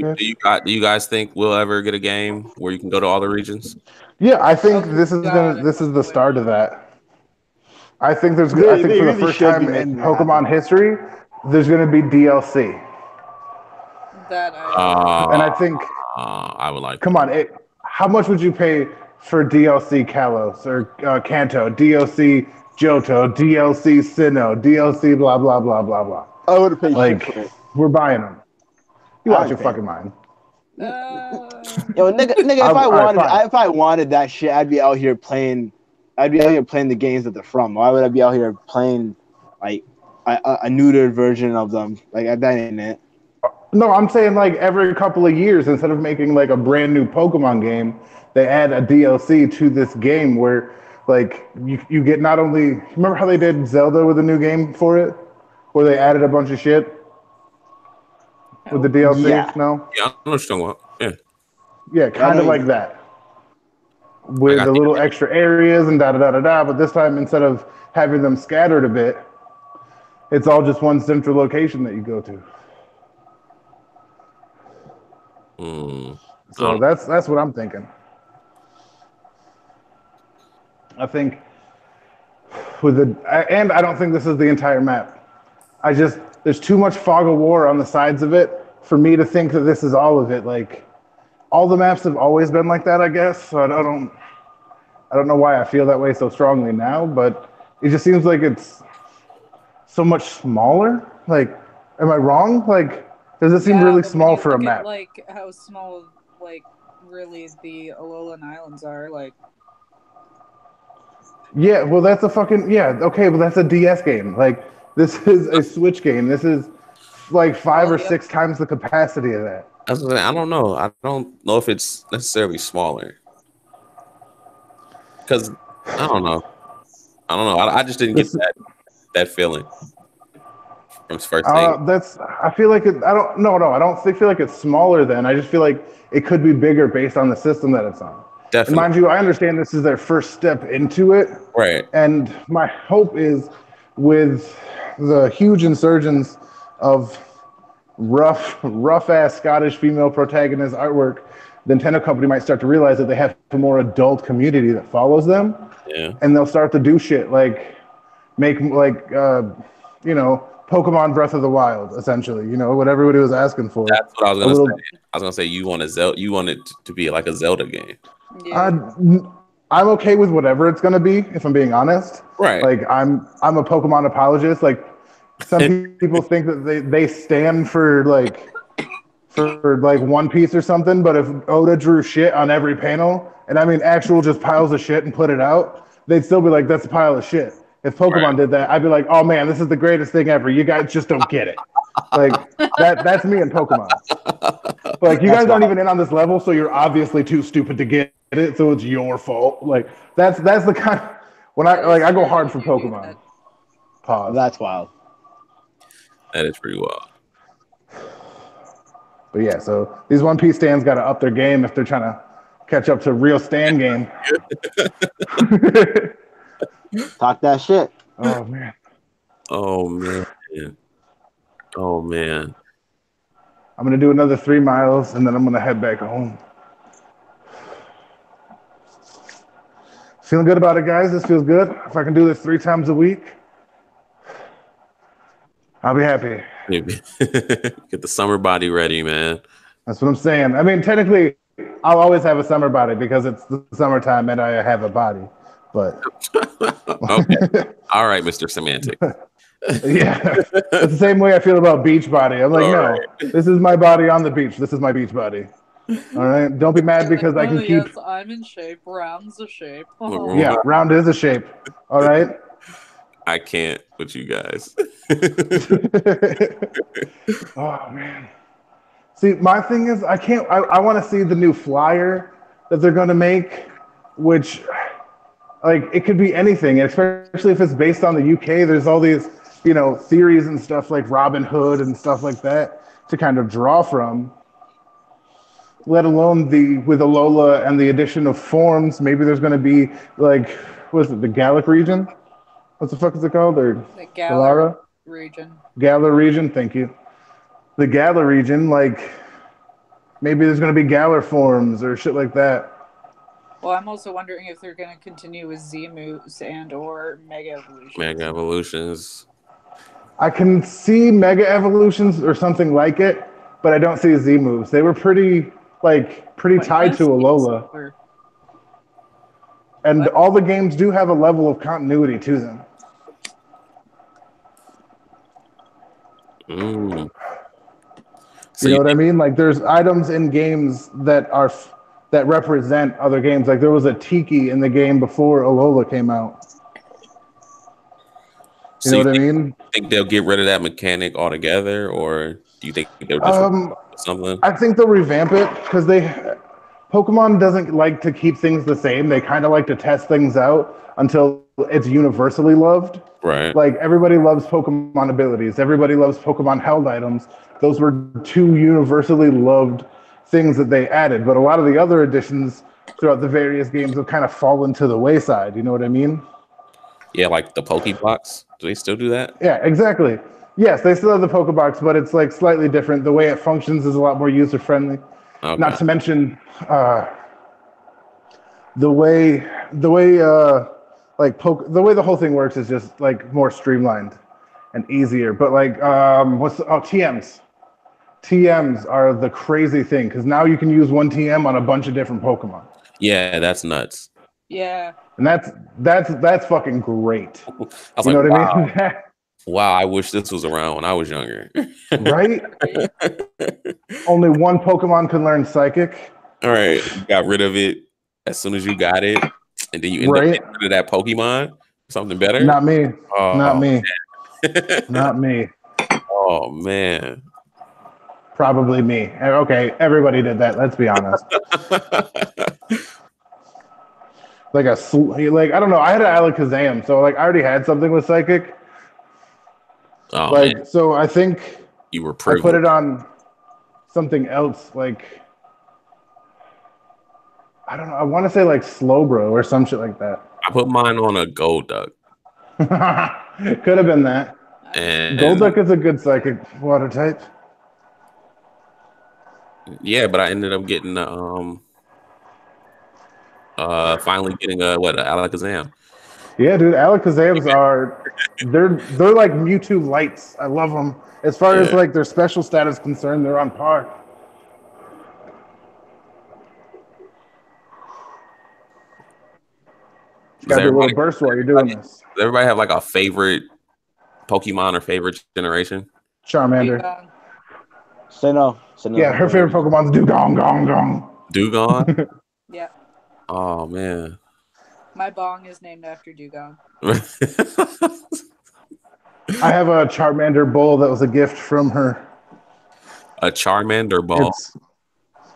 you guys think we'll ever get a game where you can go to all the regions? Yeah, I think Oh, this is God, this is the I start of that. I think there's. They- I think they for the really first should time be in making that Pokemon happen. history, there's going to be DLC, That I. and I think. I would like. Come on, how much would you pay for DLC Kalos or Kanto, DLC Johto, DLC Sinnoh, DLC blah blah blah blah blah? I would have paid shit Like, for it. we're buying them. You I out your pay. fucking mind. Yo, nigga, if All right, fine. if I wanted that shit, I'd be out here playing. I'd be out here playing the games that they're from. Why would I be out here playing like a neutered version of them? Like that ain't it. No, I'm saying like every couple of years, instead of making like a brand new Pokemon game, they add a DLC to this game where like you get not only remember how they did Zelda with a new game for it, where they added a bunch of shit with the DLC. Yeah. No, Yeah, I know what you're talking about. Yeah, yeah, kind of like that. With I the little think- extra areas and da da da da da. But this time, instead of having them scattered a bit, it's all just one central location that you go to. So that's what I'm thinking. I think with and I don't think this is the entire map. There's too much fog of war on the sides of it for me to think that this is all of it. Like all the maps have always been like that, I guess. So I don't know why I feel that way so strongly now, but it just seems like it's so much smaller. Like, am I wrong? Like, does it seem really but when small you for a look at, map? like how small, like really the Alolan Islands are. Like, Yeah, well, that's a fucking okay, but that's a DS game. Like, this is a Switch game. This is like 5 or 6 times the capacity of that. I don't know. I don't know if it's necessarily smaller because I don't know. I just didn't get that feeling from first thing. I feel like it. I don't feel like it's smaller. Then I just feel like it could be bigger based on the system that it's on. Definitely. And mind you, I understand this is their first step into it. Right. And my hope is with the huge insurgence of rough ass Scottish female protagonist artwork, the Nintendo company might start to realize that they have a more adult community that follows them. Yeah. And they'll start to do shit like make Pokemon Breath of the Wild, essentially, what everybody was asking for. That's what I was gonna say. I was gonna say you want it to be like a Zelda game. yeah. I'm okay with whatever it's gonna be, if I'm being honest. Right. Like I'm a Pokemon apologist. Like some people think that they stand for One Piece or something, but if Oda drew shit on every panel, and I mean actual just piles of shit and put it out, they'd still be like, that's a pile of shit. If Pokemon did that, I'd be like, oh man, this is the greatest thing ever. You guys just don't get it. Like that's me and Pokemon. But like you guys aren't even in on this level, so you're obviously too stupid to get it, so it's your fault. Like that's the kind when I go hard for Pokemon. Pause. That's wild. That is pretty wild. But yeah, so these One Piece stands got to up their game if they're trying to catch up to real stand game. Talk that shit. Oh man. Oh man. Oh man. I'm gonna do another 3 miles and then I'm gonna head back home. Feeling good about it, guys. This feels good. If I can do this 3 times a week, I'll be happy. Get the summer body ready, man. That's what I'm saying. I mean, technically, I'll always have a summer body because it's the summertime and I have a body. But Okay. All right, Mr. Semantic. yeah, it's the same way I feel about beach body. I'm like, no, this is my body on the beach. This is my beach body. All right, don't be mad because I can keep. Yes, I'm in shape. Round's a shape. Yeah, round is a shape. All right. I can't with you guys. Oh man. See, my thing is, I can't. I want to see the new flyer that they're going to make, which, like, it could be anything, and especially if it's based on the UK. There's all these, theories and stuff like Robin Hood and stuff like that to kind of draw from. Let alone with Alola and the addition of forms, maybe there's going to be like, what is it, the Gallic region? What the fuck is it called? Or The Galara region. Galar region. Thank you. The Galar region, like maybe there's going to be Galar forms or shit like that. Well, I'm also wondering if they're going to continue with Z moves and or Mega Evolutions. Mega Evolutions. I can see Mega Evolutions or something like it, but I don't see Z moves. They were pretty tied to Alola. And all the games do have a level of continuity to them. So you know what I mean? Like there's items in games that represent other games. Like there was a Tiki in the game before Alola came out. You know what I mean? Think they'll get rid of that mechanic altogether, or do you think they'll just something? I think they'll revamp it because Pokemon doesn't like to keep things the same. They kind of like to test things out until it's universally loved. Right. Like everybody loves Pokemon abilities. Everybody loves Pokemon held items. Those were two universally loved things that they added. But a lot of the other additions throughout the various games have kind of fallen to the wayside. You know what I mean? Yeah, like the Pokeblocks. Do they still do that? Yeah, exactly. Yes, they still have the Pokebox, but it's like slightly different. The way it functions is a lot more user friendly. Okay. Not to mention the way the way the whole thing works is just like more streamlined and easier. But like TMs. TMs are the crazy thing because now you can use one TM on a bunch of different Pokemon. Yeah, that's nuts. Yeah. And that's fucking great. I was You know like, what I mean? Wow, I wish this was around when I was younger. Right? Only one Pokemon can learn Psychic. All right, you got rid of it as soon as you got it, and then you end up getting rid of that Pokemon. Something better? Not me. Oh, Not me. Not me. Oh man. Probably me. Okay, everybody did that. Let's be honest. Like I don't know. I had an Alakazam, so like I already had something with Psychic. Oh, like man. So, I think You were I privileged. put it on something else. Like I don't know. I want to say like Slowbro or some shit like that. I put mine on a Golduck. Could have been that. And Golduck is a good Psychic water type. yeah, but I ended up getting finally getting a Alakazam. Yeah, dude, Alakazams they're like Mewtwo lights. I love them. As far as like their special status concerned, they're on par. Gotta do a little burst while you're doing this. Does everybody have like a favorite Pokemon or favorite generation? Charmander. Say no. Yeah, her favorite Pokemon's Dugong, Gong, Gong. Dugong? Yeah. Oh man. My bong is named after Dugong. I have a Charmander bowl that was a gift from her. A Charmander ball. It's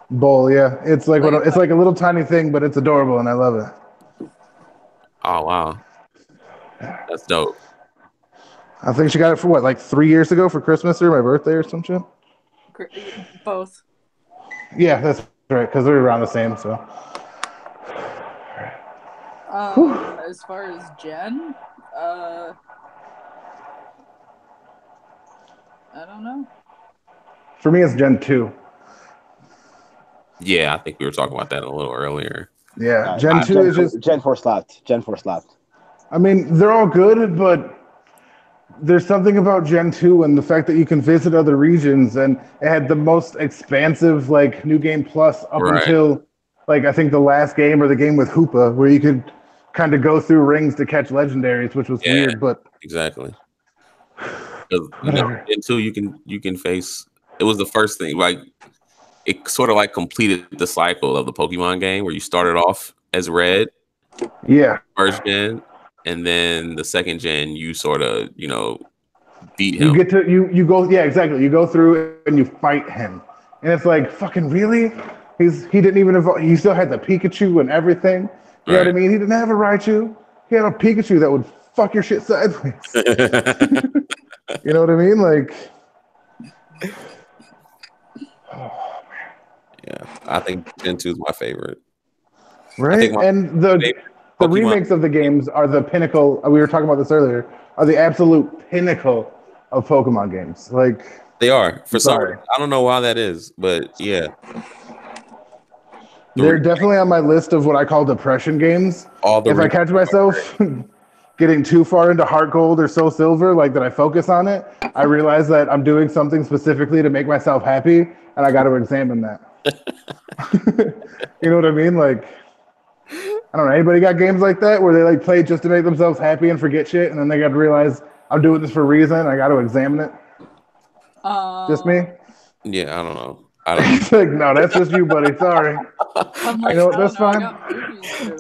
bowl, yeah. It's like it's like a little tiny thing, but it's adorable and I love it. Oh wow. That's dope. I think she got it for what, like 3 years ago for Christmas or my birthday or some shit? Both. Yeah, that's right, because they're around the same, so. As far as Gen, I don't know. For me, it's Gen 2. Yeah, I think we were talking about that a little earlier. Yeah, Gen 2 is just... Gen 4 slapped. Gen 4 slapped. I mean, they're all good, but there's something about Gen 2 and the fact that you can visit other regions, and it had the most expansive, like, New Game Plus up until, like, I think the last game or the game with Hoopa, where you could kind of go through rings to catch legendaries, which was weird, but... Exactly. And two, you can face... It was the first thing, like, it sort of, like, completed the cycle of the Pokemon game, where you started off as Red. Yeah. First gen, and then the second gen, you sort of, beat him. You get to you go, yeah, exactly. You go through and you fight him and it's like fucking really. He didn't even evolve. He still had the Pikachu and everything. You know what I mean? He didn't have a Raichu. He had a Pikachu that would fuck your shit sideways. You know what I mean? Like, Yeah, I think Gen 2 is my favorite. right? And the remakes of the games are the pinnacle. We were talking about this earlier. Are the absolute pinnacle of Pokemon games. Like, they are for some reason. I don't know why that is, but yeah. They're definitely on my list of what I call depression games. If I catch myself getting too far into Heart Gold or Soul Silver, like that I focus on it, I realize that I'm doing something specifically to make myself happy, and I got to examine that. You know what I mean? Like, I don't know. Anybody got games like that where they like play just to make themselves happy and forget shit, and then they got to realize I'm doing this for a reason. I got to examine it. Just me? Yeah, I don't know. I don't like, no, that's just you, buddy. Sorry. I'm like, you know what? That's fine. I got movies for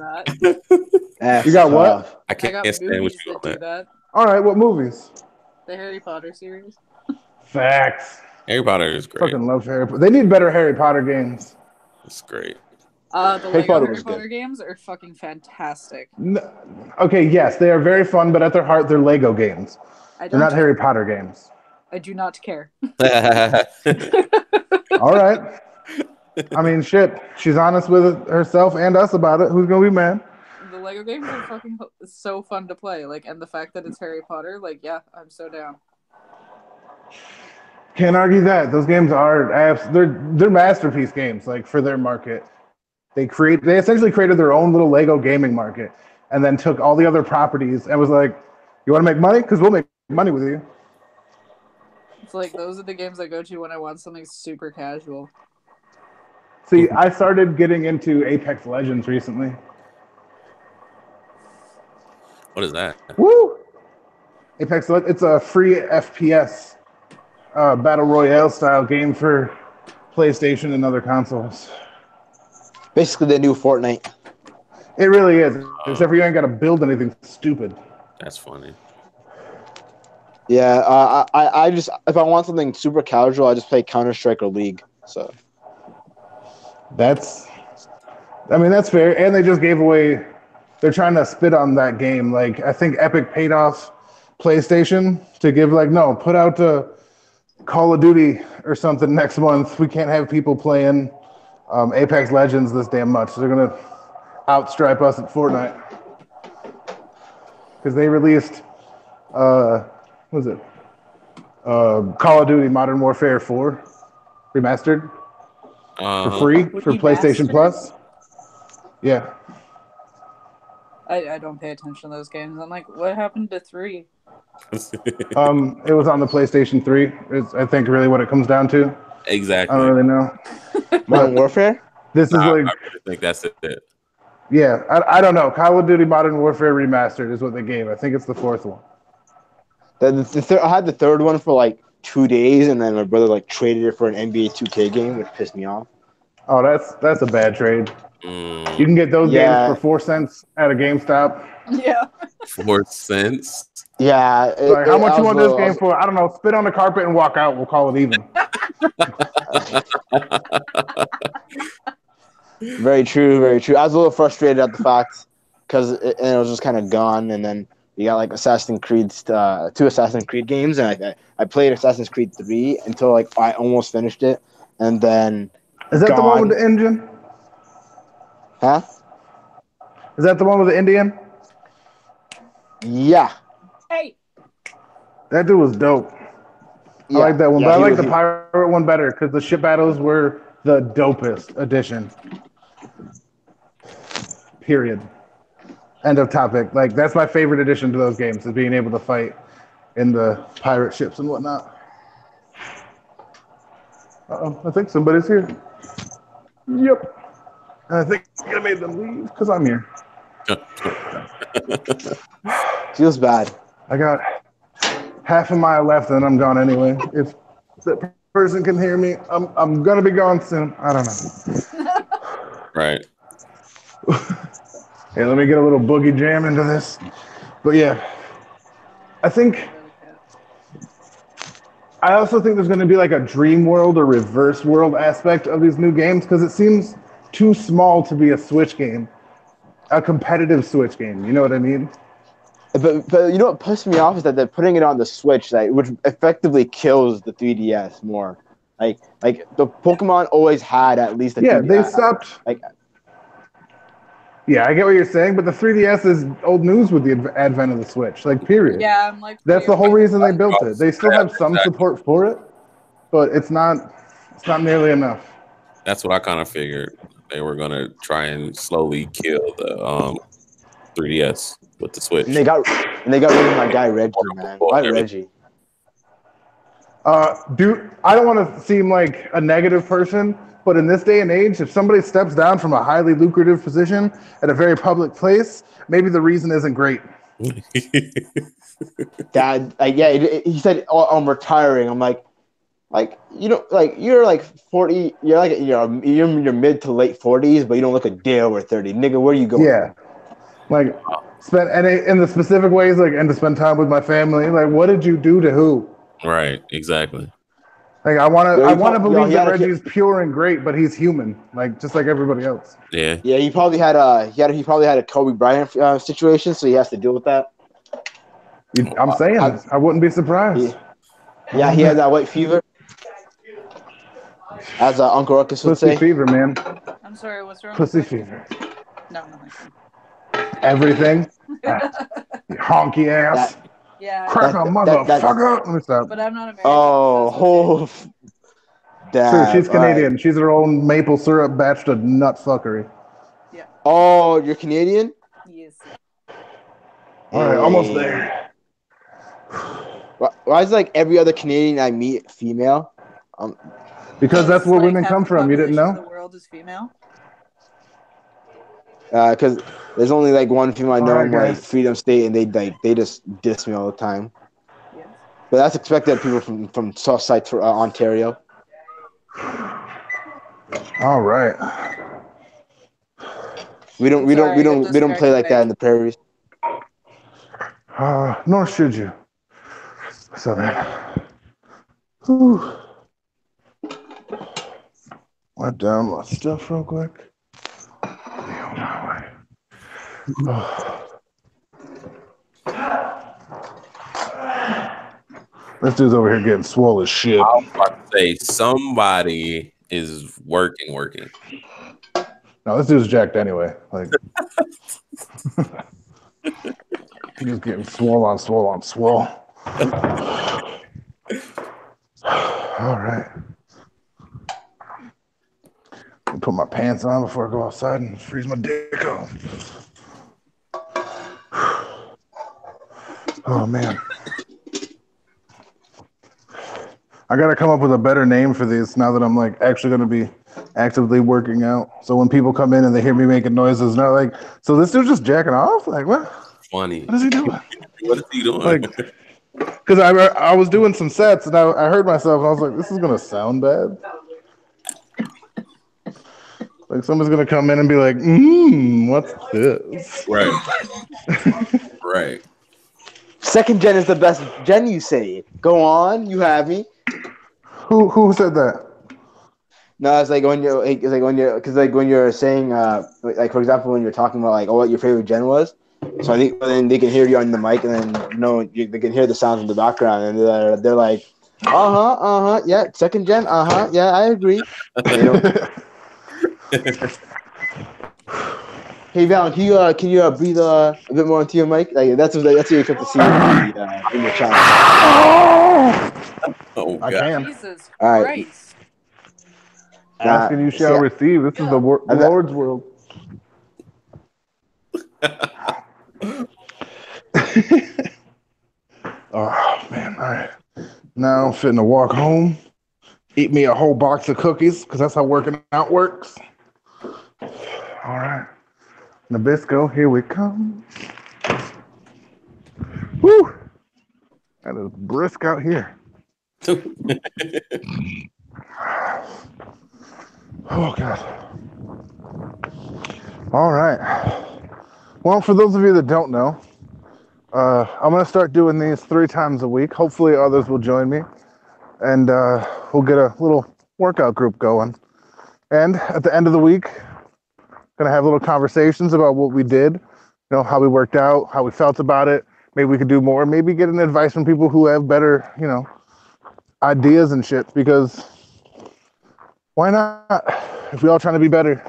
that. You got what? I can't stand what you do that. All right, what movies? The Harry Potter series. Facts. Harry Potter is great. Fucking love Harry Potter. They need better Harry Potter games. It's great. The Lego Harry Potter games are fucking fantastic. No, okay, yes, they are very fun, but at their heart, they're Lego games. They're not Harry Potter games. I do not care. All right. I mean, shit. She's honest with herself and us about it. Who's gonna be mad? The Lego games are fucking so fun to play. Like, and the fact that it's Harry Potter, like, yeah, I'm so down. Can't argue that. Those games are they're masterpiece games. Like for their market, they essentially created their own little Lego gaming market, and then took all the other properties and was like, "You want to make money? Because we'll make money with you." It's like those are the games I go to when I want something super casual. See, I started getting into Apex Legends recently. What is that? Woo! Apex Legends, it's a free FPS battle royale style game for PlayStation and other consoles. Basically, the new Fortnite. It really is, except for you ain't got to build anything stupid. That's funny. Yeah, I just if I want something super casual, I just play Counter-Strike or League. So that's fair. And they just gave away. They're trying to spit on that game. Like I think Epic paid off PlayStation to give put out Call of Duty or something next month. We can't have people playing Apex Legends this damn much. So they're gonna outstripe us at Fortnite because they released. What was it? Call of Duty Modern Warfare 4 remastered for free for PlayStation Plus. Yeah. I don't pay attention to those games. I'm like, what happened to 3? It was on the PlayStation 3. It's, I think, really what it comes down to. Exactly. I don't really know. Modern Warfare? This is like. I really think that's it. Yeah, I don't know. Call of Duty Modern Warfare Remastered is what they gave. I think it's the 4th one. I had the 3rd one for like 2 days, and then my brother traded it for an NBA 2K game, which pissed me off. Oh, that's a bad trade. You can get those games for 4 cents at a GameStop. Yeah. 4 cents? Yeah. How much you want this game for? I don't know. Spit on the carpet and walk out. We'll call it even. Very true, very true. I was a little frustrated at the fact because it was just kind of gone, and then you got Assassin's Creed, 2 Assassin's Creed games, and I played Assassin's Creed 3 until I almost finished it, and then is that the one with the engine? Huh? Is that the one with the Indian? Yeah. Hey. That dude was dope. Yeah. I like that one, Yeah, but I like the pirate one better because the ship battles were the dopest edition. Period. End of topic. That's my favorite addition to those games is being able to fight in the pirate ships and whatnot. Uh-oh, I think somebody's here. Yep. And I think I made them leave because I'm here. Feels bad. I got half a mile left and I'm gone anyway. If that person can hear me, I'm gonna be gone soon. I don't know. Right. Hey, let me get a little boogie jam into this. But yeah, I think I also think there's going to be like a dream world or reverse world aspect of these new games because it seems too small to be a Switch game, a competitive Switch game. You know what I mean? But you know what pissed me off is that they're putting it on the Switch, like, which effectively kills the 3DS more. Like the Pokemon always had at least a 3DS. They stopped. Yeah, I get what you're saying, but the 3DS is old news with the advent of the Switch. Like, period. Yeah, I'm like. That's the whole reason they built it. They still have some support for it, but it's not nearly enough. That's what I kind of figured. They were gonna try and slowly kill the 3DS with the Switch. And they got rid of my guy Reggie, man. Why Reggie? Dude, I don't want to seem like a negative person, but in this day and age, if somebody steps down from a highly lucrative position at a very public place, maybe the reason isn't great. Dad, he said, "Oh, I'm retiring." I'm like, you know, like you're like 40, you're in your mid to late 40s, but you don't look a day over 30, nigga. Where you going? Yeah, like spend and in the specific ways, like and to spend time with my family. Like, what did you do to who? Right, exactly. Like I want to believe that Reggie's pure and great, but he's human, like just like everybody else. Yeah. Yeah, he probably had a Kobe Bryant situation, so he has to deal with that. I'm saying I wouldn't be surprised. Yeah, he had that white fever, as Uncle Ruckus would Pussy say. fever, man. I'm sorry, what's wrong? Pussy fever. No, nothing. Everything. Honky ass. Yeah. Crack a motherfucker. Let me stop. But I'm not American. Oh, Sure, she's Canadian. Right. She's her own maple syrup batched of nut fuckery. Yeah. Oh, you're Canadian? Yes. All right, almost there. Why is like every other Canadian I meet female? Because that's where women come from. You didn't know? The world is female. Because there's only like one female I know in right, like Freedom State, and they just diss me all the time. Yes. But that's expected of people from Southside Ontario. All right. We don't play like that in the prairies. Nor should you. So then, whew. Wipe down my stuff real quick. Be on my way. This dude's over here getting swole as shit. I was about to say somebody is working. No, this dude's jacked anyway. Like he's just getting swole on swole. All right. I'll put my pants on before I go outside and freeze my dick off. Oh man. I gotta come up with a better name for these now that I'm like actually gonna be actively working out. So when people come in and they hear me making noises, they're like, "So this dude's just jacking off? Like what? Funny. What is he doing? What is he doing?" Like, because I was doing some sets and I heard myself and I was like, "This is gonna sound bad." Like somebody's gonna come in and be like, what's this?" Right. Right. Second gen is the best gen, you say. Go on, you have me. Who said that? No, it's like when you're saying like for example when you're talking about like what your favorite gen was. So I think then they can hear you on the mic and then they can hear the sounds in the background and they're like yeah, second gen yeah, I agree. Hey Val, can you breathe a bit more into your mic? Like that's what you expect to see in your channel. Oh God! I can. Jesus All right. Christ! Ask and you shall receive. This is the Lord's world. Oh man! All right. Now I'm fitting to walk home, eat me a whole box of cookies because that's how working out works. All right. Nabisco, here we come. Woo! That is brisk out here. Oh, God. All right. Well, for those of you that don't know, I'm going to start doing these 3 times a week. Hopefully others will join me. and we'll get a little workout group going. And at the end of the week, gonna have little conversations about what we did, how we worked out, how we felt about it. Maybe we could do more. Maybe get an advice from people who have better, ideas and shit. Because why not? If we all trying to be better,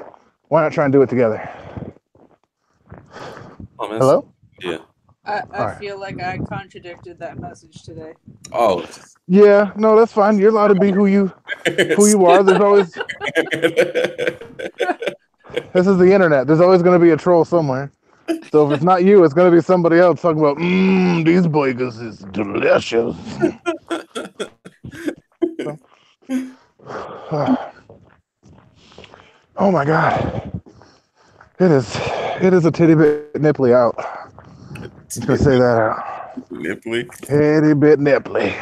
why not try and do it together? Oh, man. Hello? Yeah. I feel like I contradicted that message today. Oh. Yeah, no, that's fine. You're allowed to be who you are. There's always this is the internet. There's always going to be a troll somewhere. So if it's not you, it's going to be somebody else talking about these burgers is delicious. Oh my god. It is a titty bit nipply out. I'm gonna say that out. Nipply? Titty bit nipply.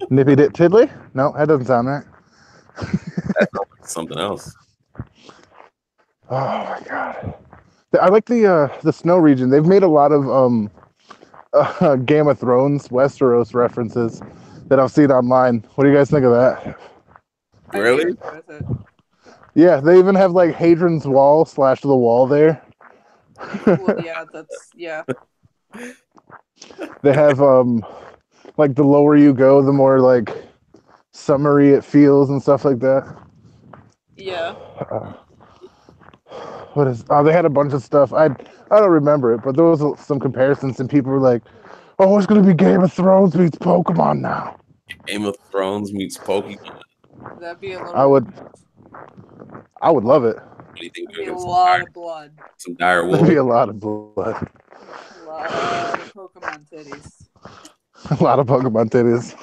Nippy dip tiddly? No, that doesn't sound right. Something else. Oh my god. I like the snow region. They've made a lot of Game of Thrones Westeros references that I've seen online. What do you guys think of that? Really? Yeah, they even have like Hadrian's Wall / the wall there. Well, yeah. They have like the lower you go, the more like summery it feels and stuff like that. Yeah. What is? Oh, they had a bunch of stuff. I don't remember it, but there was some comparisons, and people were like, "Oh, it's gonna be Game of Thrones meets Pokemon now." Game of Thrones meets Pokemon. That'd be a little. I would love it. What do you think? That'd be a lot of blood. Some dire wolves. That'd be a lot of blood. A lot of Pokemon titties. A lot of Pokemon titties.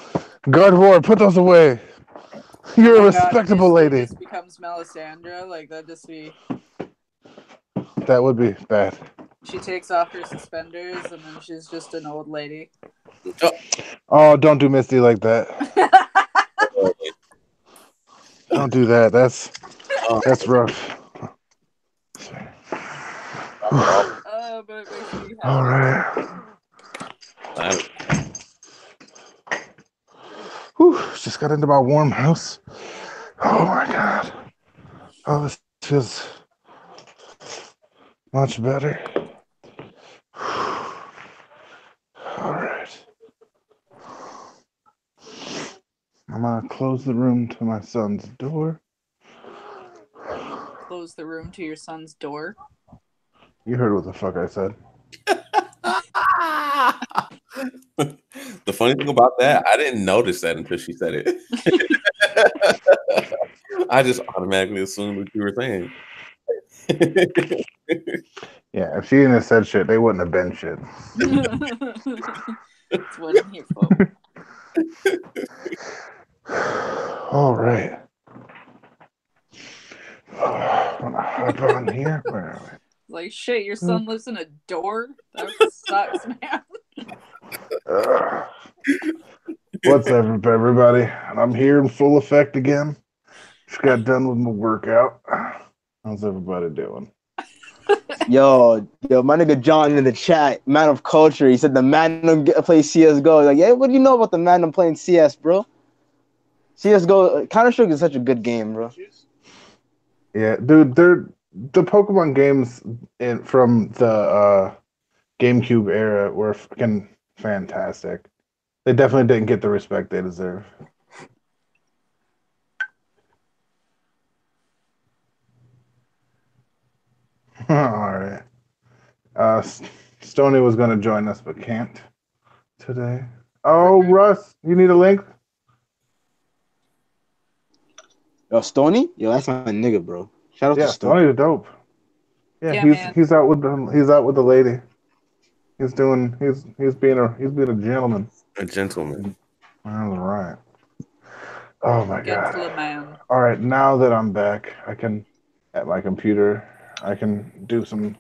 Gardevoir, put those away. You're a respectable lady. This becomes Melisandre, like that'd just be. That would be bad. She takes off her suspenders and then she's just an old lady. Oh, don't do Misty like that. Don't do that. That's rough. But it makes me happy. All right. Whew, just got into my warm house. Oh my god. Oh, this feels much better. All right. I'm gonna close the room to my son's door. Close the room to your son's door. You heard what the fuck I said. The funny thing about that, I didn't notice that until she said it. I just automatically assumed what you were saying. Yeah, if she hadn't have said shit, they wouldn't have been shit. That's what I'm here for. All right. I'm gonna hop on here. Where are we? Like, shit, your son lives in a door? That sucks, man. What's up, everybody? I'm here in full effect again. Just got done with my workout. How's everybody doing? Yo, my nigga John in the chat, man of culture. He said the man don't play CS:GO. Like, yeah, what do you know about the man I'm playing CS, bro? CS:GO, Counter-Strike is such a good game, bro. Yeah, dude, the Pokemon games from the GameCube era were fucking fantastic. They definitely didn't get the respect they deserve. All right. Stoney was going to join us, but can't today. Oh, Russ, you need a link? Yo, Stoney? Yo, that's my nigga, bro. Shout out to Stoney. Stoney's dope. Yeah, he's out with the lady. He's being a gentleman. A gentleman. All right. Oh my god. Man. All right, now that I'm back, I can at my computer, I can do some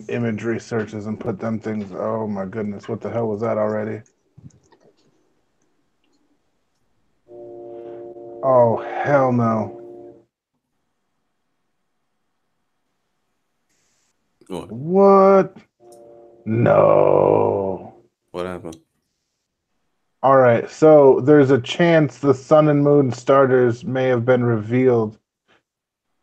imagery searches and put them things. Oh my goodness, what the hell was that already? Oh hell no. What? No. What happened? All right, so there's a chance the Sun and Moon starters may have been revealed.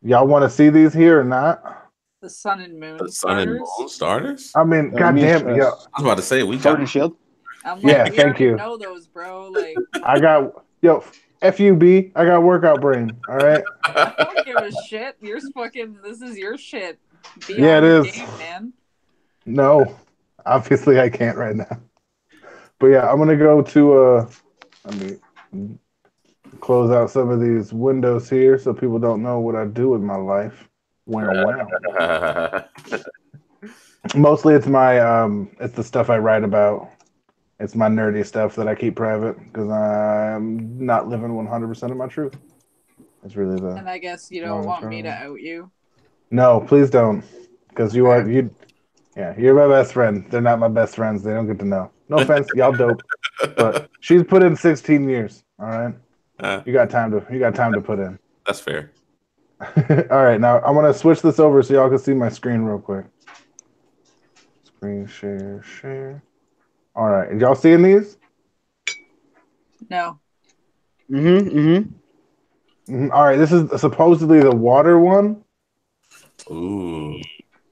Y'all want to see these here or not? The Sun and Moon The Sun and starters. Moon starters? I mean, goddamn, yeah, I was about to say we Sword got and Shield. I'm like, Yeah, we thank already you. know those, bro. Like, I got FUB. I got workout brain. All right. I don't give a shit. This is your shit. Be Yeah, on it your is. game, man. No, obviously I can't right now. But yeah, I'm gonna go to let me close out some of these windows here so people don't know what I do with my life. Wow. Mostly it's my it's the stuff I write about. It's my nerdy stuff that I keep private because I'm not living 100% of my truth. It's really the And I guess you don't want me to out you. No, please don't, because you Okay. are you. Yeah, you're my best friend. They're not my best friends. They don't get to know. No offense, y'all dope, but she's put in 16 years. All right, you got time to put in. That's fair. All right, now I'm gonna switch this over so y'all can see my screen real quick. Screen share. All right, y'all seeing these? No. All right, this is supposedly the water one, Ooh,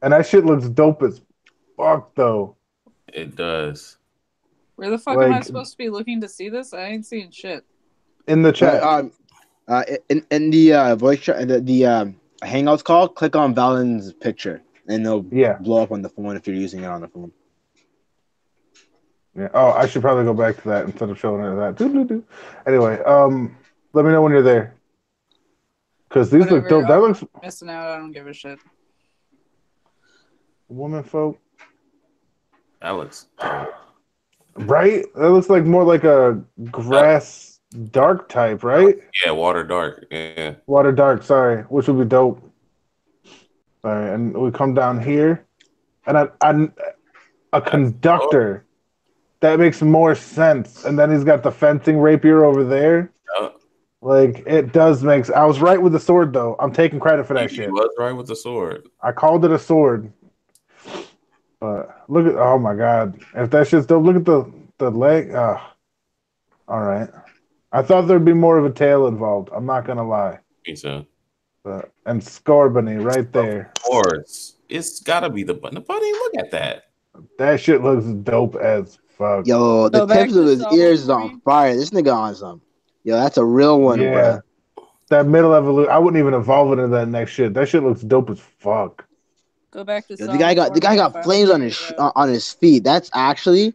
and that shit looks dope as fuck though. it does. Where the fuck am I Like- supposed to be looking to see this? I ain't seeing shit. In the chat, In the voice chat, the Hangouts call, click on Valen's picture, and it'll yeah. blow up on the phone if you're using it on the phone. Yeah. Oh, I should probably go back to that instead of showing her that. Doo-doo-doo. Anyway, let me know when you're there. Because these look Whatever, dope. That I'm looks missing out. I don't give a shit. woman folk. That looks. Right? That looks like more like a grass dark type, right? Yeah, water dark. Yeah. Water dark, sorry, which would be dope. All right, and we come down here, and a conductor. That makes more sense. And then he's got the fencing rapier over there. Yeah. Like, it does make. I was right with the sword, though. I'm taking credit for that You shit. was right with the sword. I called it a sword. But look at, oh my god. If that shit's dope, look at the leg. All right. I thought there'd be more of a tail involved. I'm not gonna lie. Me too. But, and Scorbunny right there. Of course, it's gotta be the bunny. Look at that. That shit looks dope as fuck. Yo, the Go back tips of to his Sabo ears is for on me. fire. This nigga on some. Yo, that's a real one, Yeah. bro. That middle evolution. I wouldn't even evolve into that next shit. That shit looks dope as fuck. Go back to Yo, the guy got flames on his feet. That's actually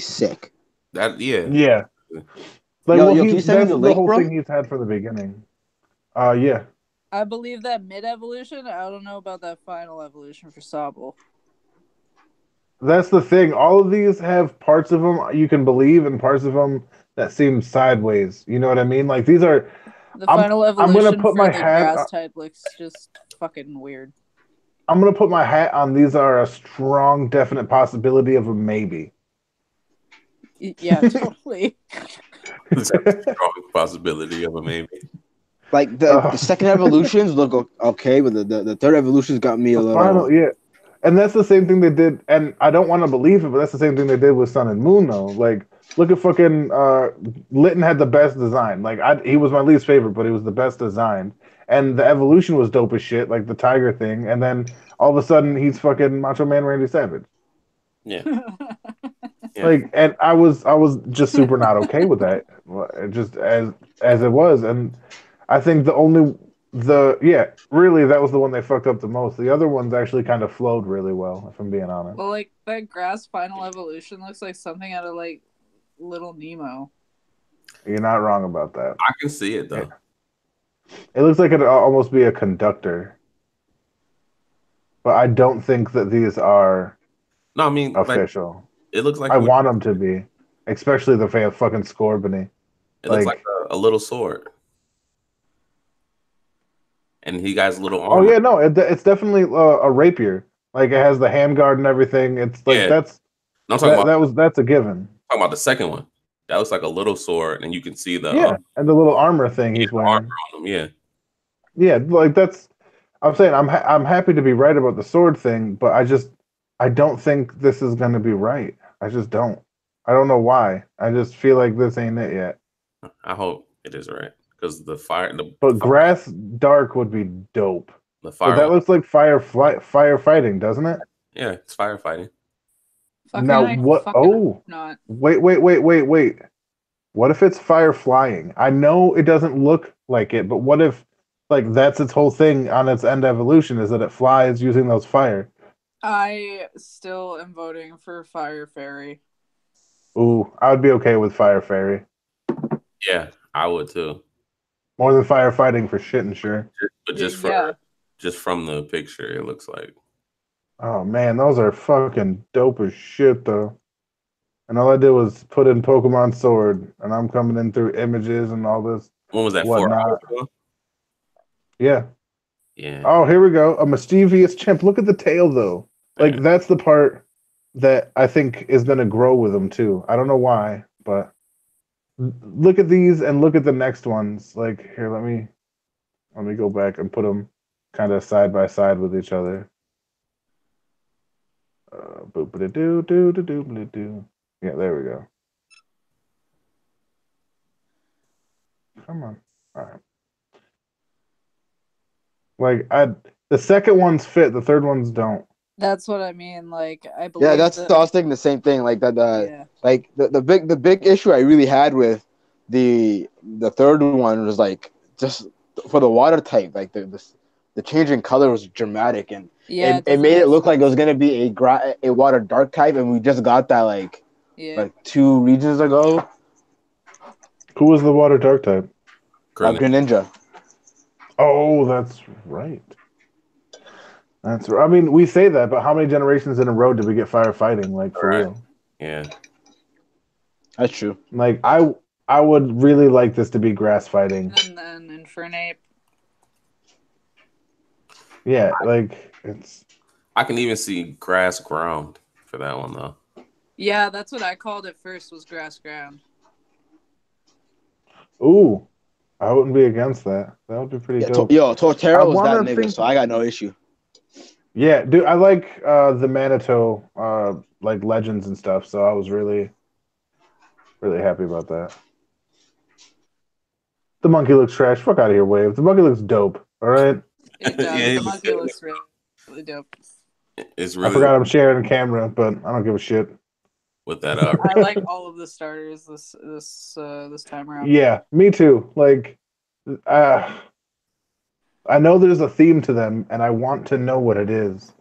sick. That yeah. Yeah. Like, Yo, can you that's send me the link, whole bro? thing he's had from the beginning. Yeah. I believe that mid evolution. I don't know about that final evolution for Sobble. That's the thing. All of these have parts of them you can believe and parts of them that seem sideways. You know what I mean? Like, these are. The I'm final gonna evolution put for my the hat- grass type looks just fucking weird. I'm going to put my hat on these are a strong, definite possibility of a maybe. Yeah, totally. It's a strong possibility of a maybe. Like the second evolutions look okay, but the third evolutions got me a The little. final, yeah. And that's the same thing they did. And I don't want to believe it, but that's the same thing they did with Sun and Moon, though. Like, look at fucking Litton had the best design. Like, he was my least favorite, but he was the best designed. And the evolution was dope as shit, like the tiger thing. And then all of a sudden, he's fucking Macho Man Randy Savage. Yeah. Yeah. Like, and I was just super not okay with that, just as it was. And I think really that was the one they fucked up the most. The other ones actually kind of flowed really well, if I'm being honest. Well, like that grass final evolution looks like something out of like Little Nemo. You're not wrong about that. I can see it though. It looks like it'd almost be a conductor, but I don't think that these are No, I mean like, official. it looks like I want them to be, especially the fucking Scorbunny. it looks like- like a little sword. And he got his little Oh armor. yeah, no, it's definitely a rapier. Like, it has the handguard and everything. It's like Yeah. that's I'm talking about that's a given. talking about the second one. That looks like a little sword, and you can see the Yeah, and the little armor thing he's the wearing. armor on him. Yeah, Yeah, like that's. I'm saying I'm happy to be right about the sword thing, but I I don't think this is gonna be right. I just don't. I don't know why. I just feel like this ain't it yet. I hope it is right because But grass dark would be dope. the But fire that one, looks like firefighting, doesn't it? yeah, it's firefighting. Fucking Now I what? fucking Oh, not. wait. What if it's fire flying? I know it doesn't look like it, but what if like that's its whole thing on its end evolution is that it flies using those fire? I still am voting for Fire Fairy. Ooh, I would be okay with fire fairy Yeah, I would too. more than firefighting for shit and sure. But Yeah. just from the picture, it looks like Oh man, those are fucking dope as shit though. And all I did was put in Pokemon Sword, and I'm coming in through images and all this when was that? 4 whatnot. hours ago? Yeah. Yeah. Oh, here we go. A mischievous chimp. Look at the tail though. Like Yeah. that's the part that I think is gonna grow with them too. I don't know why, but look at these and look at the next ones. Like here, let me go back and put them kind of side by side with each other. Boop doo doo doo doo doo. Yeah, there we go. Come on. All right. Like the second ones fit, the third ones don't. That's what I mean. Like I believe Yeah, that's that, I was thinking the same thing. Like that, yeah. like the big issue I really had with the third one was like just for the water type, like the change in color was dramatic, and Yeah, it doesn't made it make look like it sense. was gonna be a water dark type, and we just got that like Yeah. 2 regions ago. Who was the water dark type? Greninja. Oh, that's right. That's right. I mean, we say that, but how many generations in a row did we get firefighting? Like for Right. real? Yeah. That's true. Like I would really like this to be grass fighting. And then Infernape. Yeah, like it's I can even see grass ground for that one though. Yeah, that's what I called it first, was grass ground. ooh. I wouldn't be against that. That would be pretty Yeah, dope. yo, I Torterra was that wanna nigga, think- so I got no issue. Yeah, dude, I like the Manitou like legends and stuff, so I was really happy about that. The monkey looks trash. Fuck out of here, Wave. The monkey looks dope. All right. It does. Yeah, The monkey looks really, really dope. It's I really forgot I'm sharing a camera, but I don't give a shit. with that I like all of the starters this time around. Yeah, me too. Like, I know there's a theme to them, and I want to know what it is.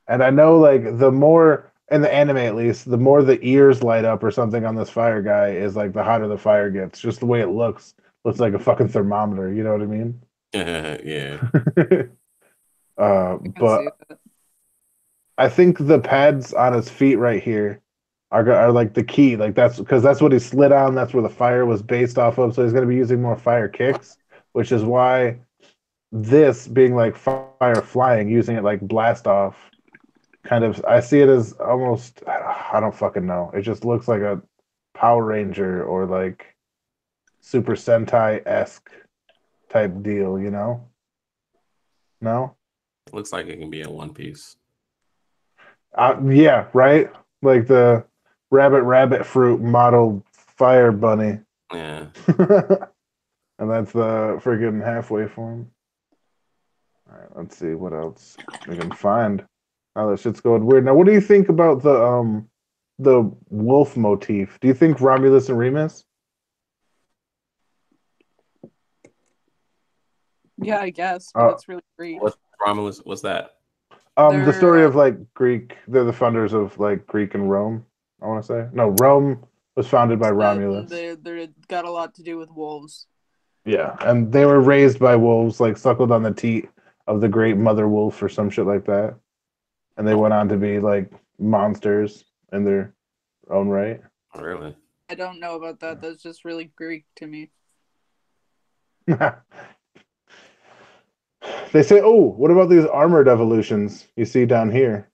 And I know, like, the more in the anime, at least, the more the ears light up or something on this fire guy is like the hotter the fire gets. Just the way it looks like a fucking thermometer. You know what I mean? yeah. I can see But that. I think the pads on his feet right here are like the key. Like that's because that's what he slid on. That's where the fire was based off of. So he's going to be using more fire kicks, which is why this being like fire flying, using it like blast off, kind of. I see it as almost. I don't fucking know. It just looks like a Power Ranger or like Super Sentai-esque type deal. You know? No. Looks like it can be in One Piece. Yeah, right. Like the rabbit fruit model fire bunny. Yeah. And that's the friggin' halfway form. All right, let's see what else we can find. Oh, that shit's going weird. Now, what do you think about the wolf motif? Do you think Romulus and Remus? Yeah, I guess, but it's really Greek. What's Romulus? What's that? The story They're, of like Greek. They're the founders of like Greek and Rome. I want to say no. Rome was founded by Romulus. They got a lot to do with wolves. Yeah, and they were raised by wolves, like suckled on the teat of the great mother wolf or some shit like that. And they went on to be like monsters in their own right. Really? I don't know about that. That's just really Greek to me. They say, "Oh, what about these armored evolutions you see down here?"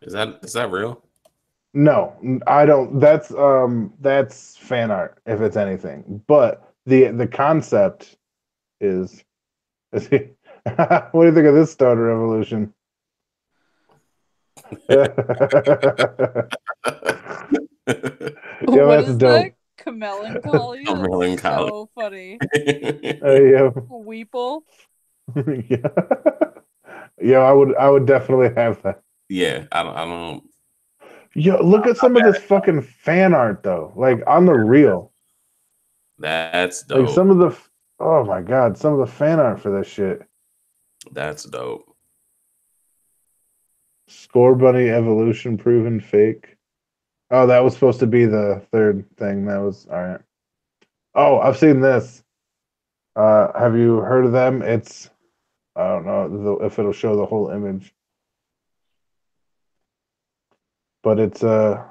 Is that real? No, I don't. That's fan art, if it's anything. But the concept is. What do you think of this starter evolution? Yo, What that's is dope. that? Camelancholy? That's Camelancholy. so funny. Yeah. Weeple. Yeah. Yo, I would definitely have that. Yeah, I don't. Yo, look at some of this fucking fan art though. Like on the real. That's Like dope. some of the oh my god, some of the fan art for this shit. That's dope. Score Bunny evolution proven fake. Oh, that was supposed to be the third thing. That was all right. Oh, I've seen this. Have you heard of them? It's I don't know if it'll show the whole image, but it's the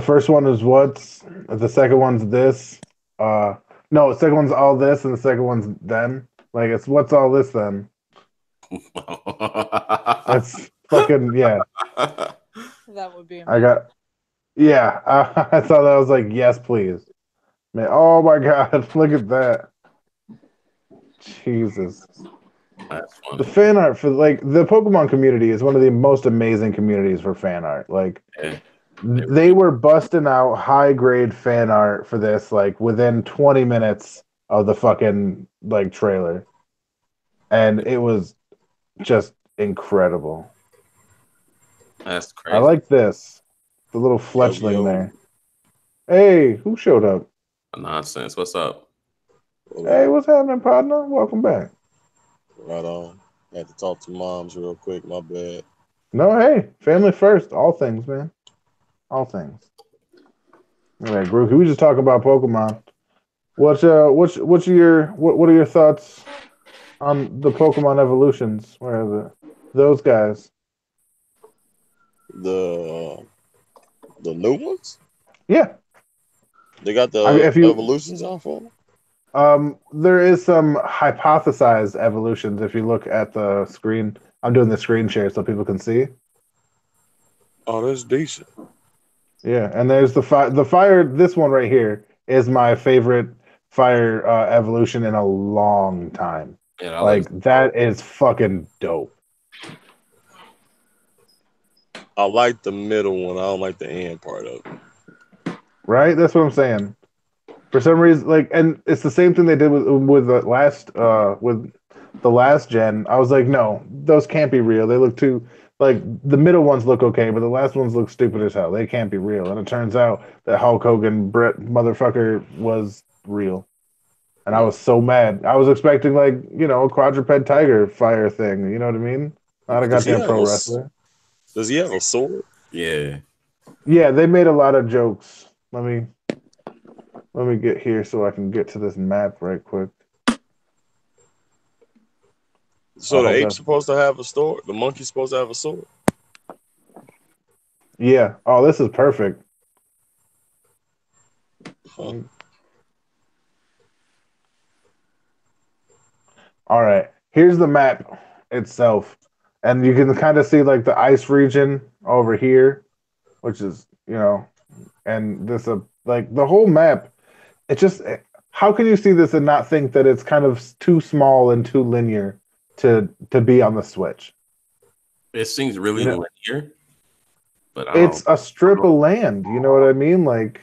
first one is what's the second one's this. No, the second one's all this, and the second one's then. Like it's what's all this then? That's fucking yeah. That would be I amazing. got yeah. I thought that was like yes, please. Man, oh my god, look at that. Jesus. That's The funny. fan art for like the Pokemon community is one of the most amazing communities for fan art. Like Yeah. they were busting out high grade fan art for this like within 20 minutes of the fucking like trailer. And it was just incredible. That's crazy. I like this. The little fletchling there. Hey, who showed up? Nonsense. What's up? Hey, what's happening, partner? Welcome back. Right on. Had to talk to moms real quick. My bad. No, hey, family first. All things, man. All things. All right, Grookey, we just talk about Pokemon. What are your thoughts on the Pokemon evolutions? Where are those guys? The new ones? Yeah. They got the If you evolutions out for them? there is some hypothesized evolutions if you look at the screen. I'm doing the screen share so people can see. Oh, that's decent. Yeah, and there's the fire. This one right here is my favorite fire evolution in a long time. Yeah, Like that is fucking dope. I like the middle one. I don't like the end part of it. Right? That's what I'm saying. For some reason, like, and it's the same thing they did with the last gen. I was like, no, those can't be real. They look too like the middle ones look okay, but the last ones look stupid as hell. They can't be real. And it turns out that Hulk Hogan, Brett motherfucker, was real. And I was so mad. I was expecting like a quadruped tiger fire thing. You know what I mean? Not a goddamn pro wrestler. Does he have a sword? Yeah. Yeah, they made a lot of jokes. Let me get here so I can get to this map right quick. So the ape's supposed to have a sword? The monkey's supposed to have a sword? Yeah. Oh, this is perfect. Huh. All right. Here's the map itself. And you can kind of see like the ice region over here, which is, and this like the whole map. It just how can you see this and not think that it's kind of too small and too linear to be on the Switch? It seems really linear, but it's a strip of land. You know what I mean? Like,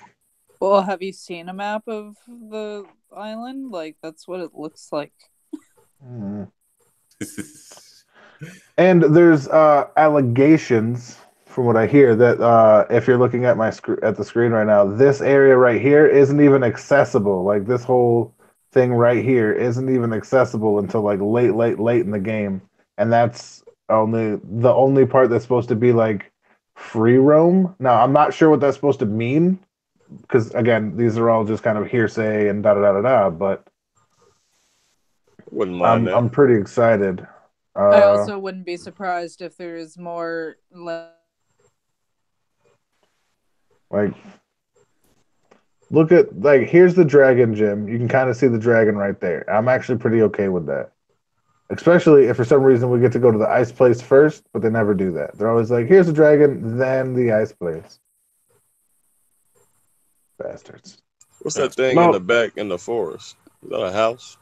well, have you seen a map of the island? Like, that's what it looks like. And there's allegations, from what I hear, that if you're looking at at the screen right now, this area right here isn't even accessible. Like this whole thing right here isn't even accessible until like late in the game, and that's the only part that's supposed to be like free roam. Now I'm not sure what that's supposed to mean, because again, these are all just kind of hearsay and da da da da da. But wouldn't mind that. I'm pretty excited. I also wouldn't be surprised if there's more. Like, look at like here's the dragon gym. You can kind of see the dragon right there. I'm actually pretty okay with that, especially if for some reason we get to go to the ice place first, but they never do that. They're always like, "Here's the dragon, then the ice place." Bastards. What's that thing in the back in the forest? Is that a house?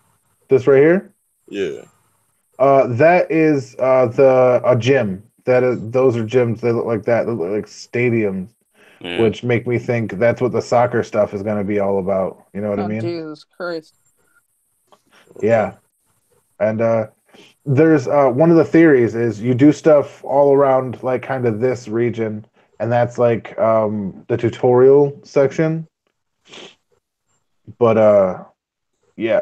This right here? Yeah. That is a gym those are gyms. They look like that. They look like stadiums, Yeah. which make me think that's what the soccer stuff is going to be all about. You know what I Oh, mean? Jesus Christ. Yeah. And there's one of the theories is you do stuff all around like kind of this region, and that's like the tutorial section. But yeah,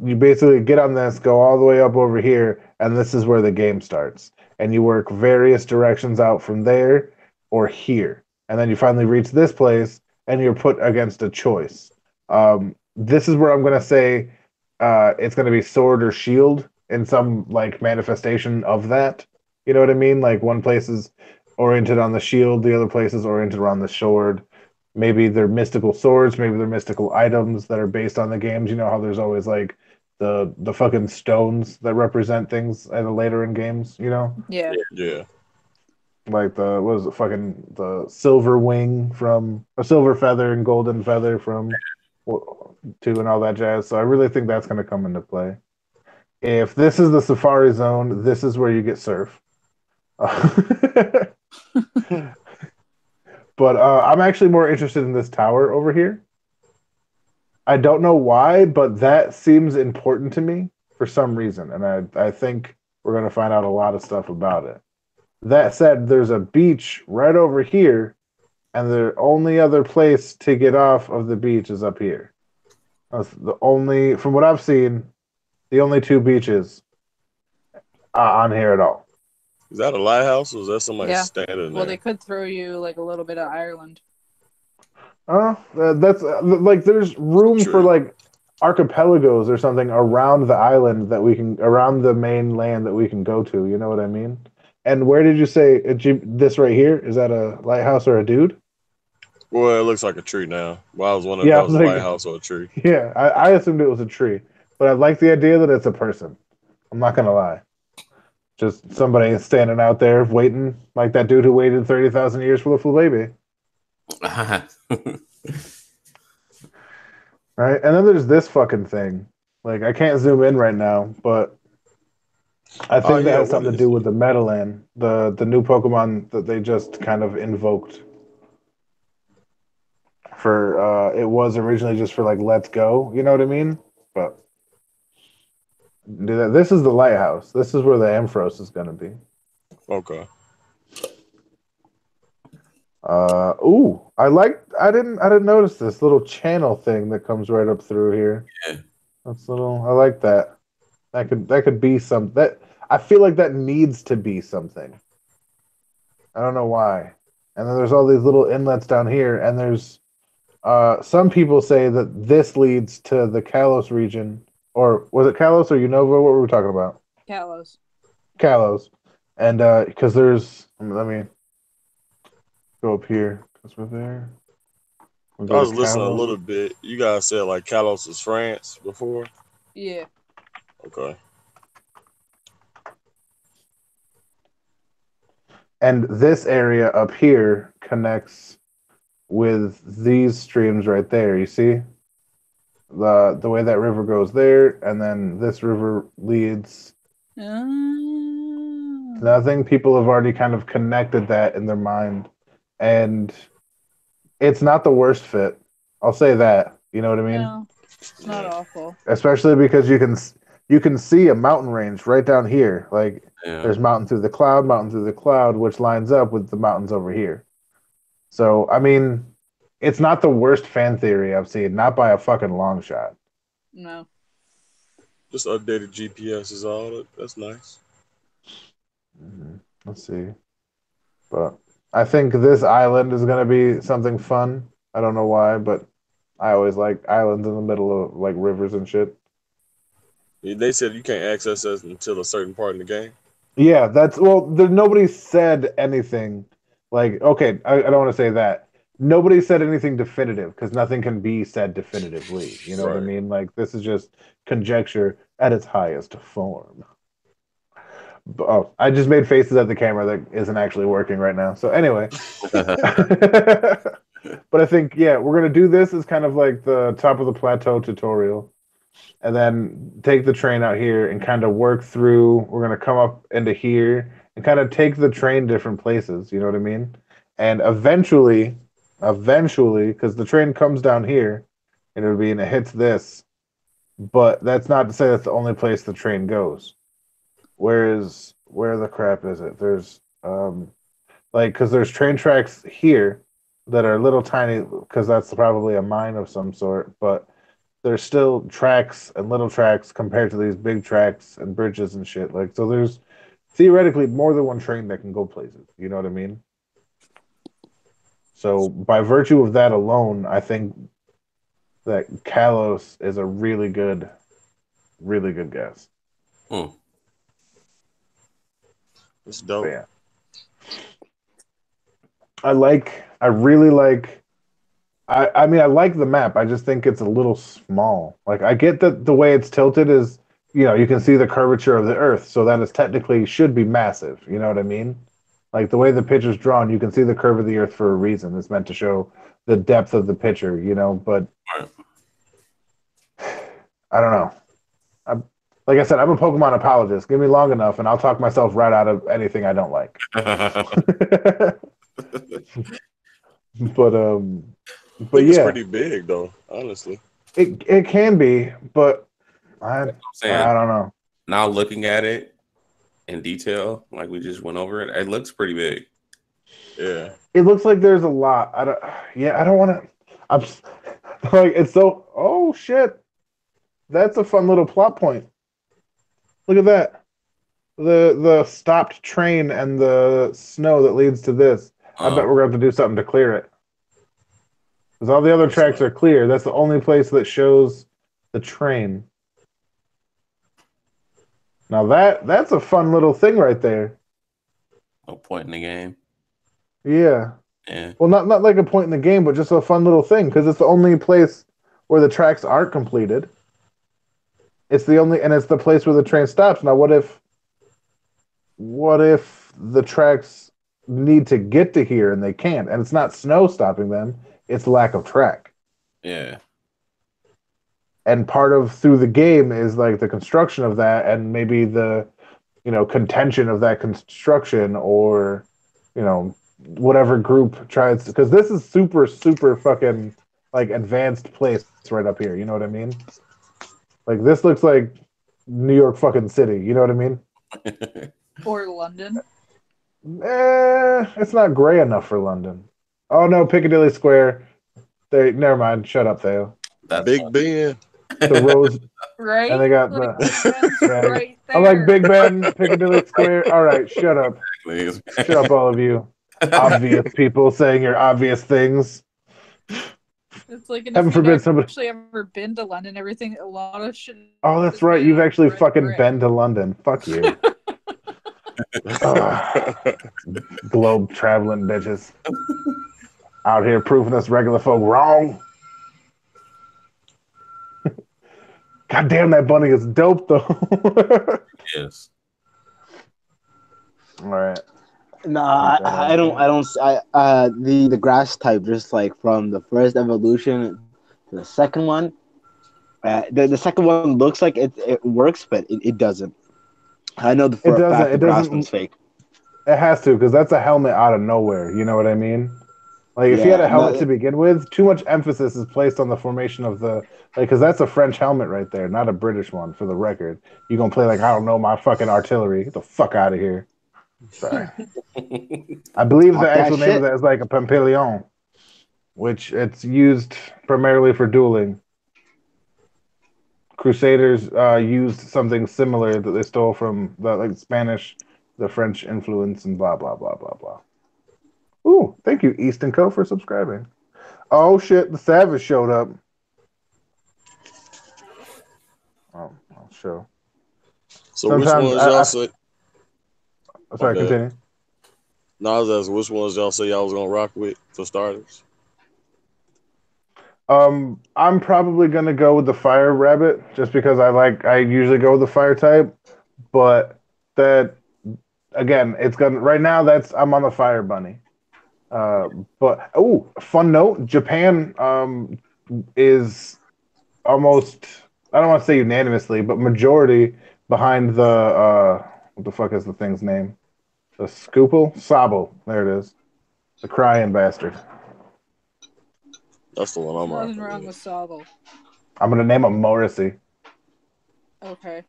you basically get on this, go all the way up over here, and this is where the game starts. And you work various directions out from there or here. And then you finally reach this place and you're put against a choice. This is where I'm going to say it's going to be sword or shield in some like manifestation of that. You know what I mean? Like one place is oriented on the shield, the other place is oriented around the sword. Maybe they're mystical swords, maybe they're mystical items that are based on the games. You know how there's always like the fucking stones that represent things at a later in games, you know? Yeah. Yeah. Like the what was it fucking the silver wing from a silver feather and golden feather from two and all that jazz. So I really think that's gonna come into play. If this is the Safari Zone, this is where you get surf. But I'm actually more interested in this tower over here. I don't know why, but that seems important to me for some reason, and I think we're going to find out a lot of stuff about it. That said, there's a beach right over here, and the only other place to get off of the beach is up here. That's the only, from what I've seen, the only two beaches on here at all. Is that a lighthouse or is that somebody Yeah. standing there? Well, they could throw you like a little bit of Ireland. That's like there's room True. for like archipelagos or something around the island that we can around the main land that we can go to. You know what I mean? And where did you say this right here? Is that a lighthouse or a dude? Well, it looks like a tree now. Well, I was wondering Yeah, if that was a like- lighthouse or a tree. Yeah, I assumed it was a tree, but I like the idea that it's a person. I'm not gonna lie. Just somebody standing out there waiting, like that dude who waited 30,000 years for the full baby. Right? And then there's this fucking thing. Like, I can't zoom in right now, but I think Oh, that yeah, has something what to is do it? with the Meadowland, the new Pokemon that they just kind of invoked. For it was originally just for like Let's Go, you know what I mean? But do that. This is the lighthouse. This is where the Ampharos is gonna be. Okay. I didn't notice this little channel thing that comes right up through here. Yeah. That's I like that. That could be that I feel like that needs to be something. I don't know why. And then there's all these little inlets down here, and there's some people say that this leads to the Kalos region, or was it Kalos or Unova? What were we talking about? Kalos. Kalos, and because there's let me go up here because we're there. We'll I go was to listening a Kalos. little bit. You guys said like Kalos is France before. Yeah. Okay. And this area up here connects with these streams right there. You see the way that river goes there, and then this river leads. Nothing. People have already kind of connected that in their mind, and it's not the worst fit. I'll say that. You know what I mean? No, it's not awful. Especially because you can see a mountain range right down here. Like Yeah. there's mountain through the cloud, which lines up with the mountains over here. So I mean, it's not the worst fan theory I've seen, not by a fucking long shot. No. Just updated GPS is all. That's nice. Let's see. But I think this island is going to be something fun. I don't know why, but I always like islands in the middle of like rivers and shit. They said you can't access us until a certain part in the game. Yeah, nobody said anything. Like, okay, I don't want to say that. Nobody said anything definitive because nothing can be said definitively. You know what I Right. mean? Like, this is just conjecture at its highest form. Oh, I just made faces at the camera that isn't actually working right now. So anyway, but I think we're gonna do this as kind of like the top of the plateau tutorial, and then take the train out here and kind of work through. We're gonna come up into here, and kind of take the train different places. You know what I mean? And eventually, because the train comes down here, and it hits this, but that's not to say that's the only place the train goes. Where the crap is it? There's because there's train tracks here that are little tiny, because that's probably a mine of some sort, but there's still tracks and little tracks compared to these big tracks and bridges and shit. Like, so there's theoretically more than one train that can go places. You know what I mean? So by virtue of that alone, I think that Kalos is a really good guess. It's dope. But yeah. I really like. I mean, I like the map. I just think it's a little small. Like, I get that the way it's tilted is, you can see the curvature of the Earth, so that is technically should be massive. You know what I mean? Like, the way the picture's drawn, you can see the curve of the Earth for a reason. It's meant to show the depth of the picture, but I don't know. Like I said, I'm a Pokemon apologist. Give me long enough, and I'll talk myself right out of anything I don't like. But I think it's pretty big though, honestly. It can be, but I don't know. Now looking at it in detail, like we just went over it looks pretty big. Yeah. It looks like there's a lot. I don't want to. I'm like, it's so. Oh shit, that's a fun little plot point. Look at that, the stopped train and the snow that leads to this. I bet we're going to have to do something to clear it. Because all the other tracks are clear. That's the only place that shows the train. Now that's a fun little thing right there. No point in the game. Yeah. Yeah. Well, not like a point in the game, but just a fun little thing, because it's the only place where the tracks aren't completed. It's the place where the train stops. Now, what if the tracks need to get to here and they can't, and it's not snow stopping them, it's lack of track. Yeah. And part of through the game is like the construction of that, and maybe the contention of that construction, or whatever group tries, because this is super fucking like advanced place right up here, you know what I mean? Like, this looks like New York fucking city, you know what I mean? Or London. It's not gray enough for London. Oh no, Piccadilly Square. Never mind. Shut up, Theo. That's Big Ben. The rose, right? And they got like, right there. I'm like, Big Ben, Piccadilly Square. All right, shut up. Shut up, all of you. Obvious people saying your obvious things. It's like, heaven forbid somebody actually ever been to London. Everything, a lot of shit. Oh, that's right. You've actually fucking been to London. Fuck you. Globe traveling bitches out here proving us regular folk wrong. God damn, that bunny is dope though. Yes. All right. No, I don't. The grass type, just like from the first evolution to the second one. The second one looks like it works, but it doesn't. I know the grass one's fake. It has to, because that's a helmet out of nowhere. You know what I mean? Like, if you had a helmet to begin with, too much emphasis is placed on the formation of the, because that's a French helmet right there, not a British one, for the record. You're going to play like, I don't know my fucking artillery. Get the fuck out of here. Sorry. I believe the actual name of that is like a Pampelion, which it's used primarily for dueling. Crusaders used something similar that they stole from the Spanish, the French influence, and blah, blah, blah, blah, blah. Ooh, thank you, East & Co. for subscribing. Oh, shit, the Savage showed up. Oh, I'll show. So sometimes which ones y'all say? Sorry, continue. No, I was asking which ones y'all say y'all was going to rock with for starters? I'm probably going to go with the Fire Rabbit, just because I usually go with the Fire type, but that, again, right now I'm on the Fire Bunny. But fun note, Japan is almost, I don't want to say unanimously, but majority behind the what the fuck is the thing's name? The Scoople? Sobble. There it is. The crying bastard. That's the one I'm Nothing rocking wrong with. with Sobble. I'm going to name him Morrissey Okay.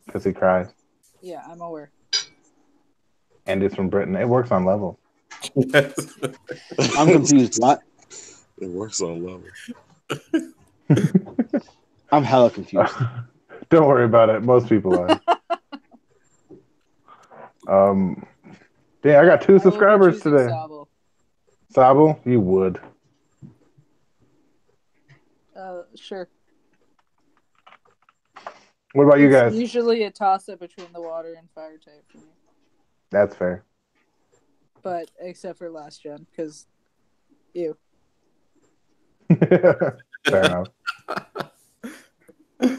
because he cries. Yeah, I'm aware. And he's from Britain. It works on level. I'm confused. What? It works on level. I'm hella confused. Don't worry about it. Most people are. Yeah, I got 2 I will be subscribers choosing today. Sobble. Sobble, you would. Sure. What about you It's guys? usually a toss-up between the water and fire type for me. That's fair. But except for last gen, because ew. Fair enough. They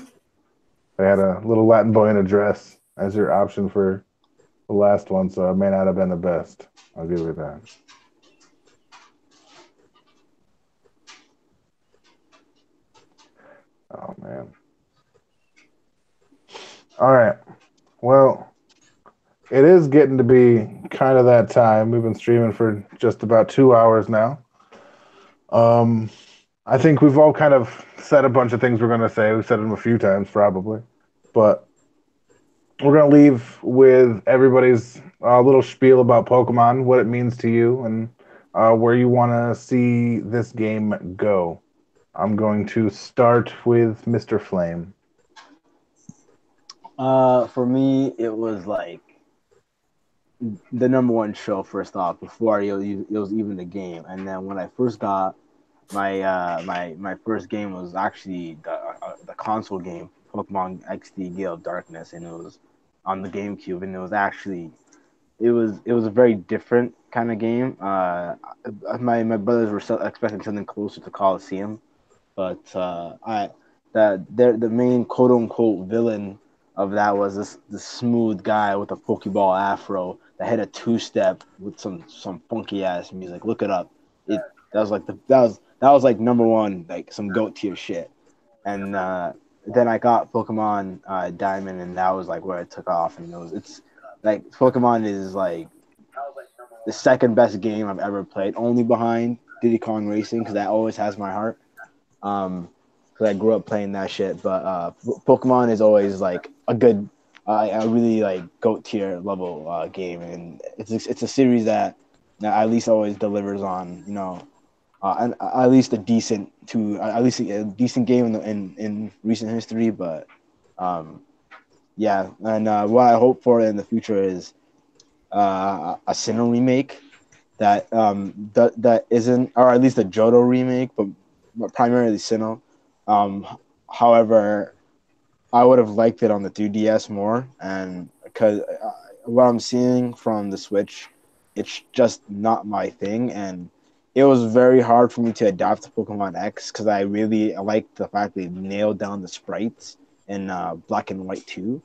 had a little Latin boy in a dress as your option for the last one, so it may not have been the best. I'll give you that. Oh man. All right. Well, it is getting to be kind of that time. We've been streaming for just about 2 hours now. I think we've all kind of said a bunch of things we're going to say. We've said them a few times, probably, but we're going to leave with everybody's little spiel about Pokemon, what it means to you, and where you want to see this game go. I'm going to start with Mr. Flame. For me, it was like the number one show first off before it was even the game, and then when I first got my first game was actually the console game Pokemon XD Gale of Darkness, and it was on the GameCube, and it was a very different kind of game. My brothers were expecting something closer to Coliseum, but the main quote unquote villain of that was this smooth guy with a Pokeball afro that had a 2-step with some funky ass music. Look it up. That was like that was like number one, like some goat tier shit. And then I got Pokemon Diamond, and that was like where it took off. And it's like Pokemon is like the second best game I've ever played, only behind Diddy Kong Racing, because that always has my heart. Because I grew up playing that shit. But Pokemon is always like a really like goat tier level game, and it's a series that at least always delivers on and at least a decent game in recent history. But yeah, and what I hope for in the future is a Sinnoh remake that isn't, or at least a Johto remake, but primarily Sinnoh. However, I would have liked it on the 3DS more, and because what I'm seeing from the Switch, it's just not my thing, and it was very hard for me to adapt to Pokemon X because I really liked the fact they nailed down the sprites in Black and White 2.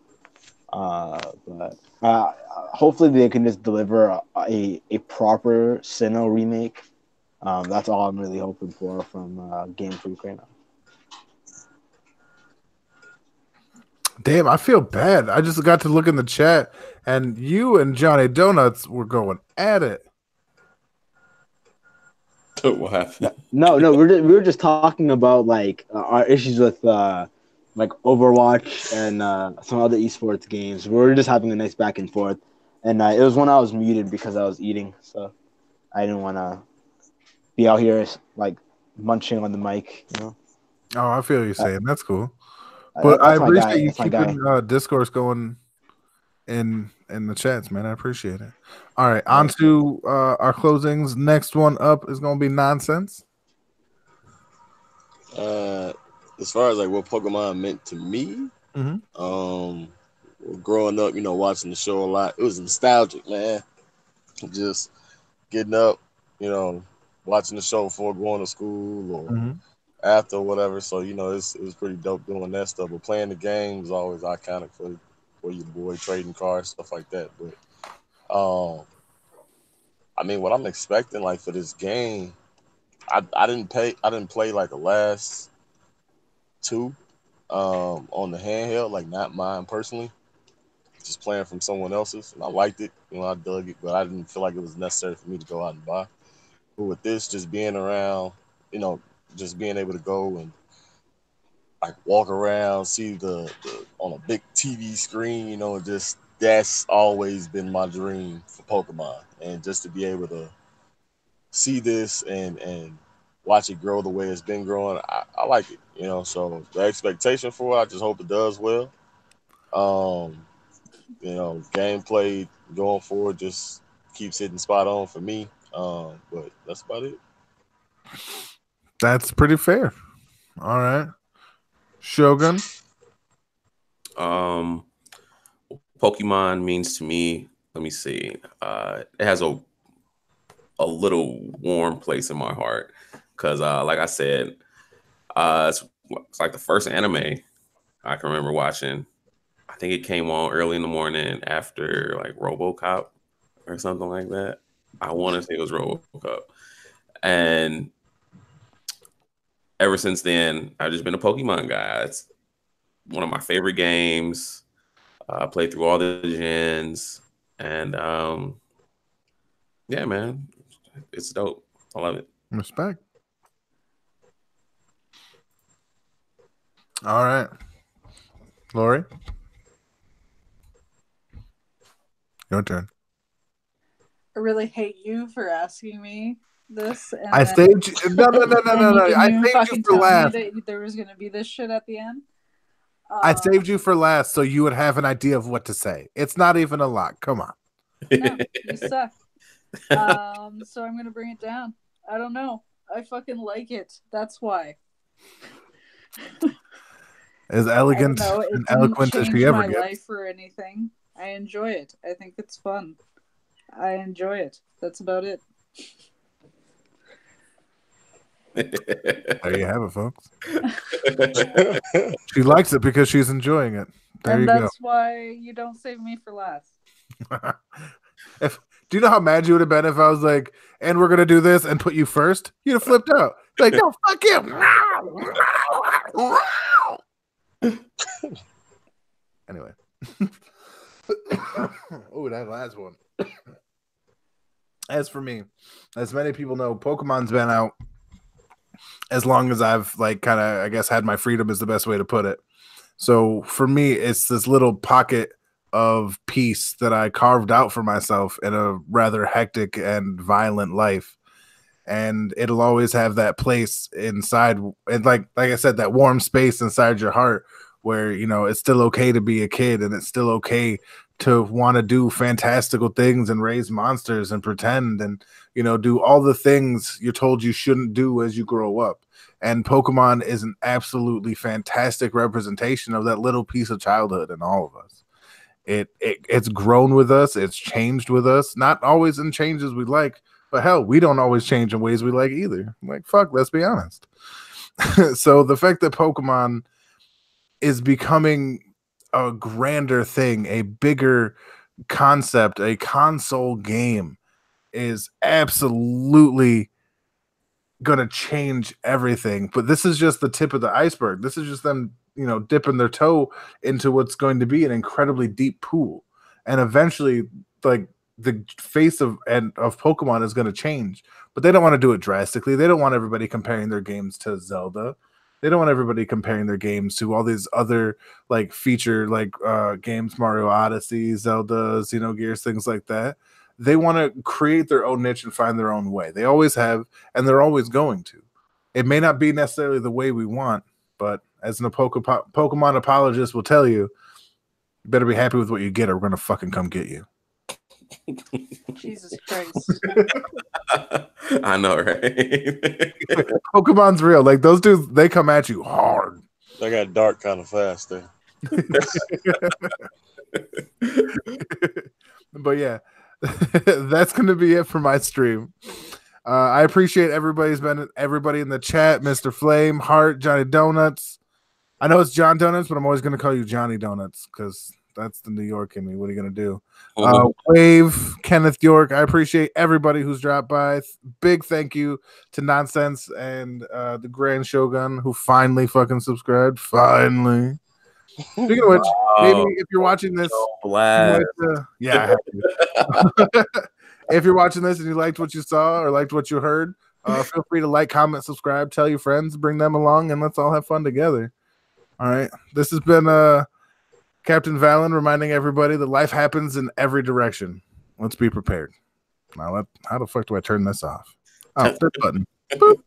But hopefully they can just deliver a proper Sinnoh remake. That's all I'm really hoping for from Game Freak right now. Damn, I feel bad. I just got to look in the chat, and you and Johnny Donuts were going at it. What happened? No, we were just talking about like our issues with like Overwatch and some other esports games. We were just having a nice back and forth, and it was when I was muted because I was eating, so I didn't want to be out here like munching on the mic. Oh, I feel you saying. That's cool. But I That's my guy. appreciate you That's my guy. keeping discourse going in the chats, man. I appreciate it. All right, on to our closings. Next one up is going to be Nonsense. As far as like what Pokemon meant to me, growing up, watching the show a lot, it was nostalgic, man. Just getting up, watching the show before going to school or after whatever. So it was pretty dope doing that stuff. But playing the game was always iconic for your boy, trading cards, stuff like that. But I mean, what I'm expecting like for this game, I didn't play like the last two on the handheld, like not mine personally. just playing from someone else's, and I liked it. You know, I dug it, but I didn't feel like it was necessary for me to go out and buy. But with this, just being around, you know, just being able to go and like walk around, see the on a big TV screen, you know, just that's always been my dream for Pokemon, and just to be able to see this and watch it grow the way it's been growing, I like it, you know. So the expectation for it, I just hope it does well. You know, gameplay going forward just keeps hitting spot on for me. But that's about it. That's pretty fair. All right. Shogun. Pokemon means to me, let me see. It has a little warm place in my heart because, like I said, it's like the first anime I can remember watching. I think it came on early in the morning after like RoboCop or something like that. I want to say it was RoboCop, and ever since then, I've just been a Pokemon guy. It's one of my favorite games. I played through all the gens, and yeah, man, it's dope. I love it. Respect. All right, Lori, your turn. I really hate you for asking me this. And I saved you. No. I saved you for last. There was going to be this shit at the end. I saved you for last so you would have an idea of what to say. It's not even a lot. Come on. No, you suck. So I'm going to bring it down. I don't know. I fucking like it. That's why. As elegant and eloquent as she ever gets. It didn't change my life or anything. I enjoy it. I think it's fun. I enjoy it. That's about it. There you have it, folks. She likes it because she's enjoying it. There you go. That's why you don't save me for last. Do you know how mad you would have been if I was like, and we're gonna do this and put you first? You'd have flipped out. Like, no, fuck him. Anyway. Oh, that last one. As for me, as many people know, Pokemon's been out as long as I've like kind of, I guess, had my freedom is the best way to put it. So for me, it's this little pocket of peace that I carved out for myself in a rather hectic and violent life. And it'll always have that place inside, and like I said, that warm space inside your heart where, you know, it's still okay to be a kid, and it's still okay to want to do fantastical things and raise monsters and pretend and, you know, do all the things you're told you shouldn't do as you grow up. And Pokemon is an absolutely fantastic representation of that little piece of childhood in all of us. It's grown with us. It's changed with us. Not always in changes we like, but hell, we don't always change in ways we like either. Like, fuck, let's be honest. So the fact that Pokemon is becoming a grander thing, a bigger concept, a console game, is absolutely going to change everything. But this is just the tip of the iceberg. This is just them, you know, dipping their toe into what's going to be an incredibly deep pool. And eventually, like, the face of Pokemon is going to change. But they don't want to do it drastically. They don't want everybody comparing their games to Zelda. They don't want everybody comparing their games to all these other like feature like games, Mario Odyssey, Zelda, Xenogears, things like that. They want to create their own niche and find their own way. They always have, and they're always going to. It may not be necessarily the way we want, but as a Pokemon apologist will tell you, you better be happy with what you get or we're going to fucking come get you. Jesus Christ. I know, right? Pokemon's real. Like, those dudes, they come at you hard. They got dark kind of fast there. But yeah, that's going to be it for my stream. I appreciate everybody in the chat. Mr. Flame, Heart, Johnny Donuts. I know it's John Donuts, but I'm always going to call you Johnny Donuts because that's the New York in me. What are you going to do? Wave, Kenneth York. I appreciate everybody who's dropped by. Big thank you to Nonsense and the Grand Shogun who finally fucking subscribed. Finally. Speaking of which, maybe if you're watching this, blast. yeah, if you're watching this and you liked what you saw or liked what you heard, feel free to like, comment, subscribe, tell your friends, bring them along, and let's all have fun together. All right, this has been Captain Valen reminding everybody that life happens in every direction. Let's be prepared. Now, how the fuck do I turn this off? Oh, third button. Boop.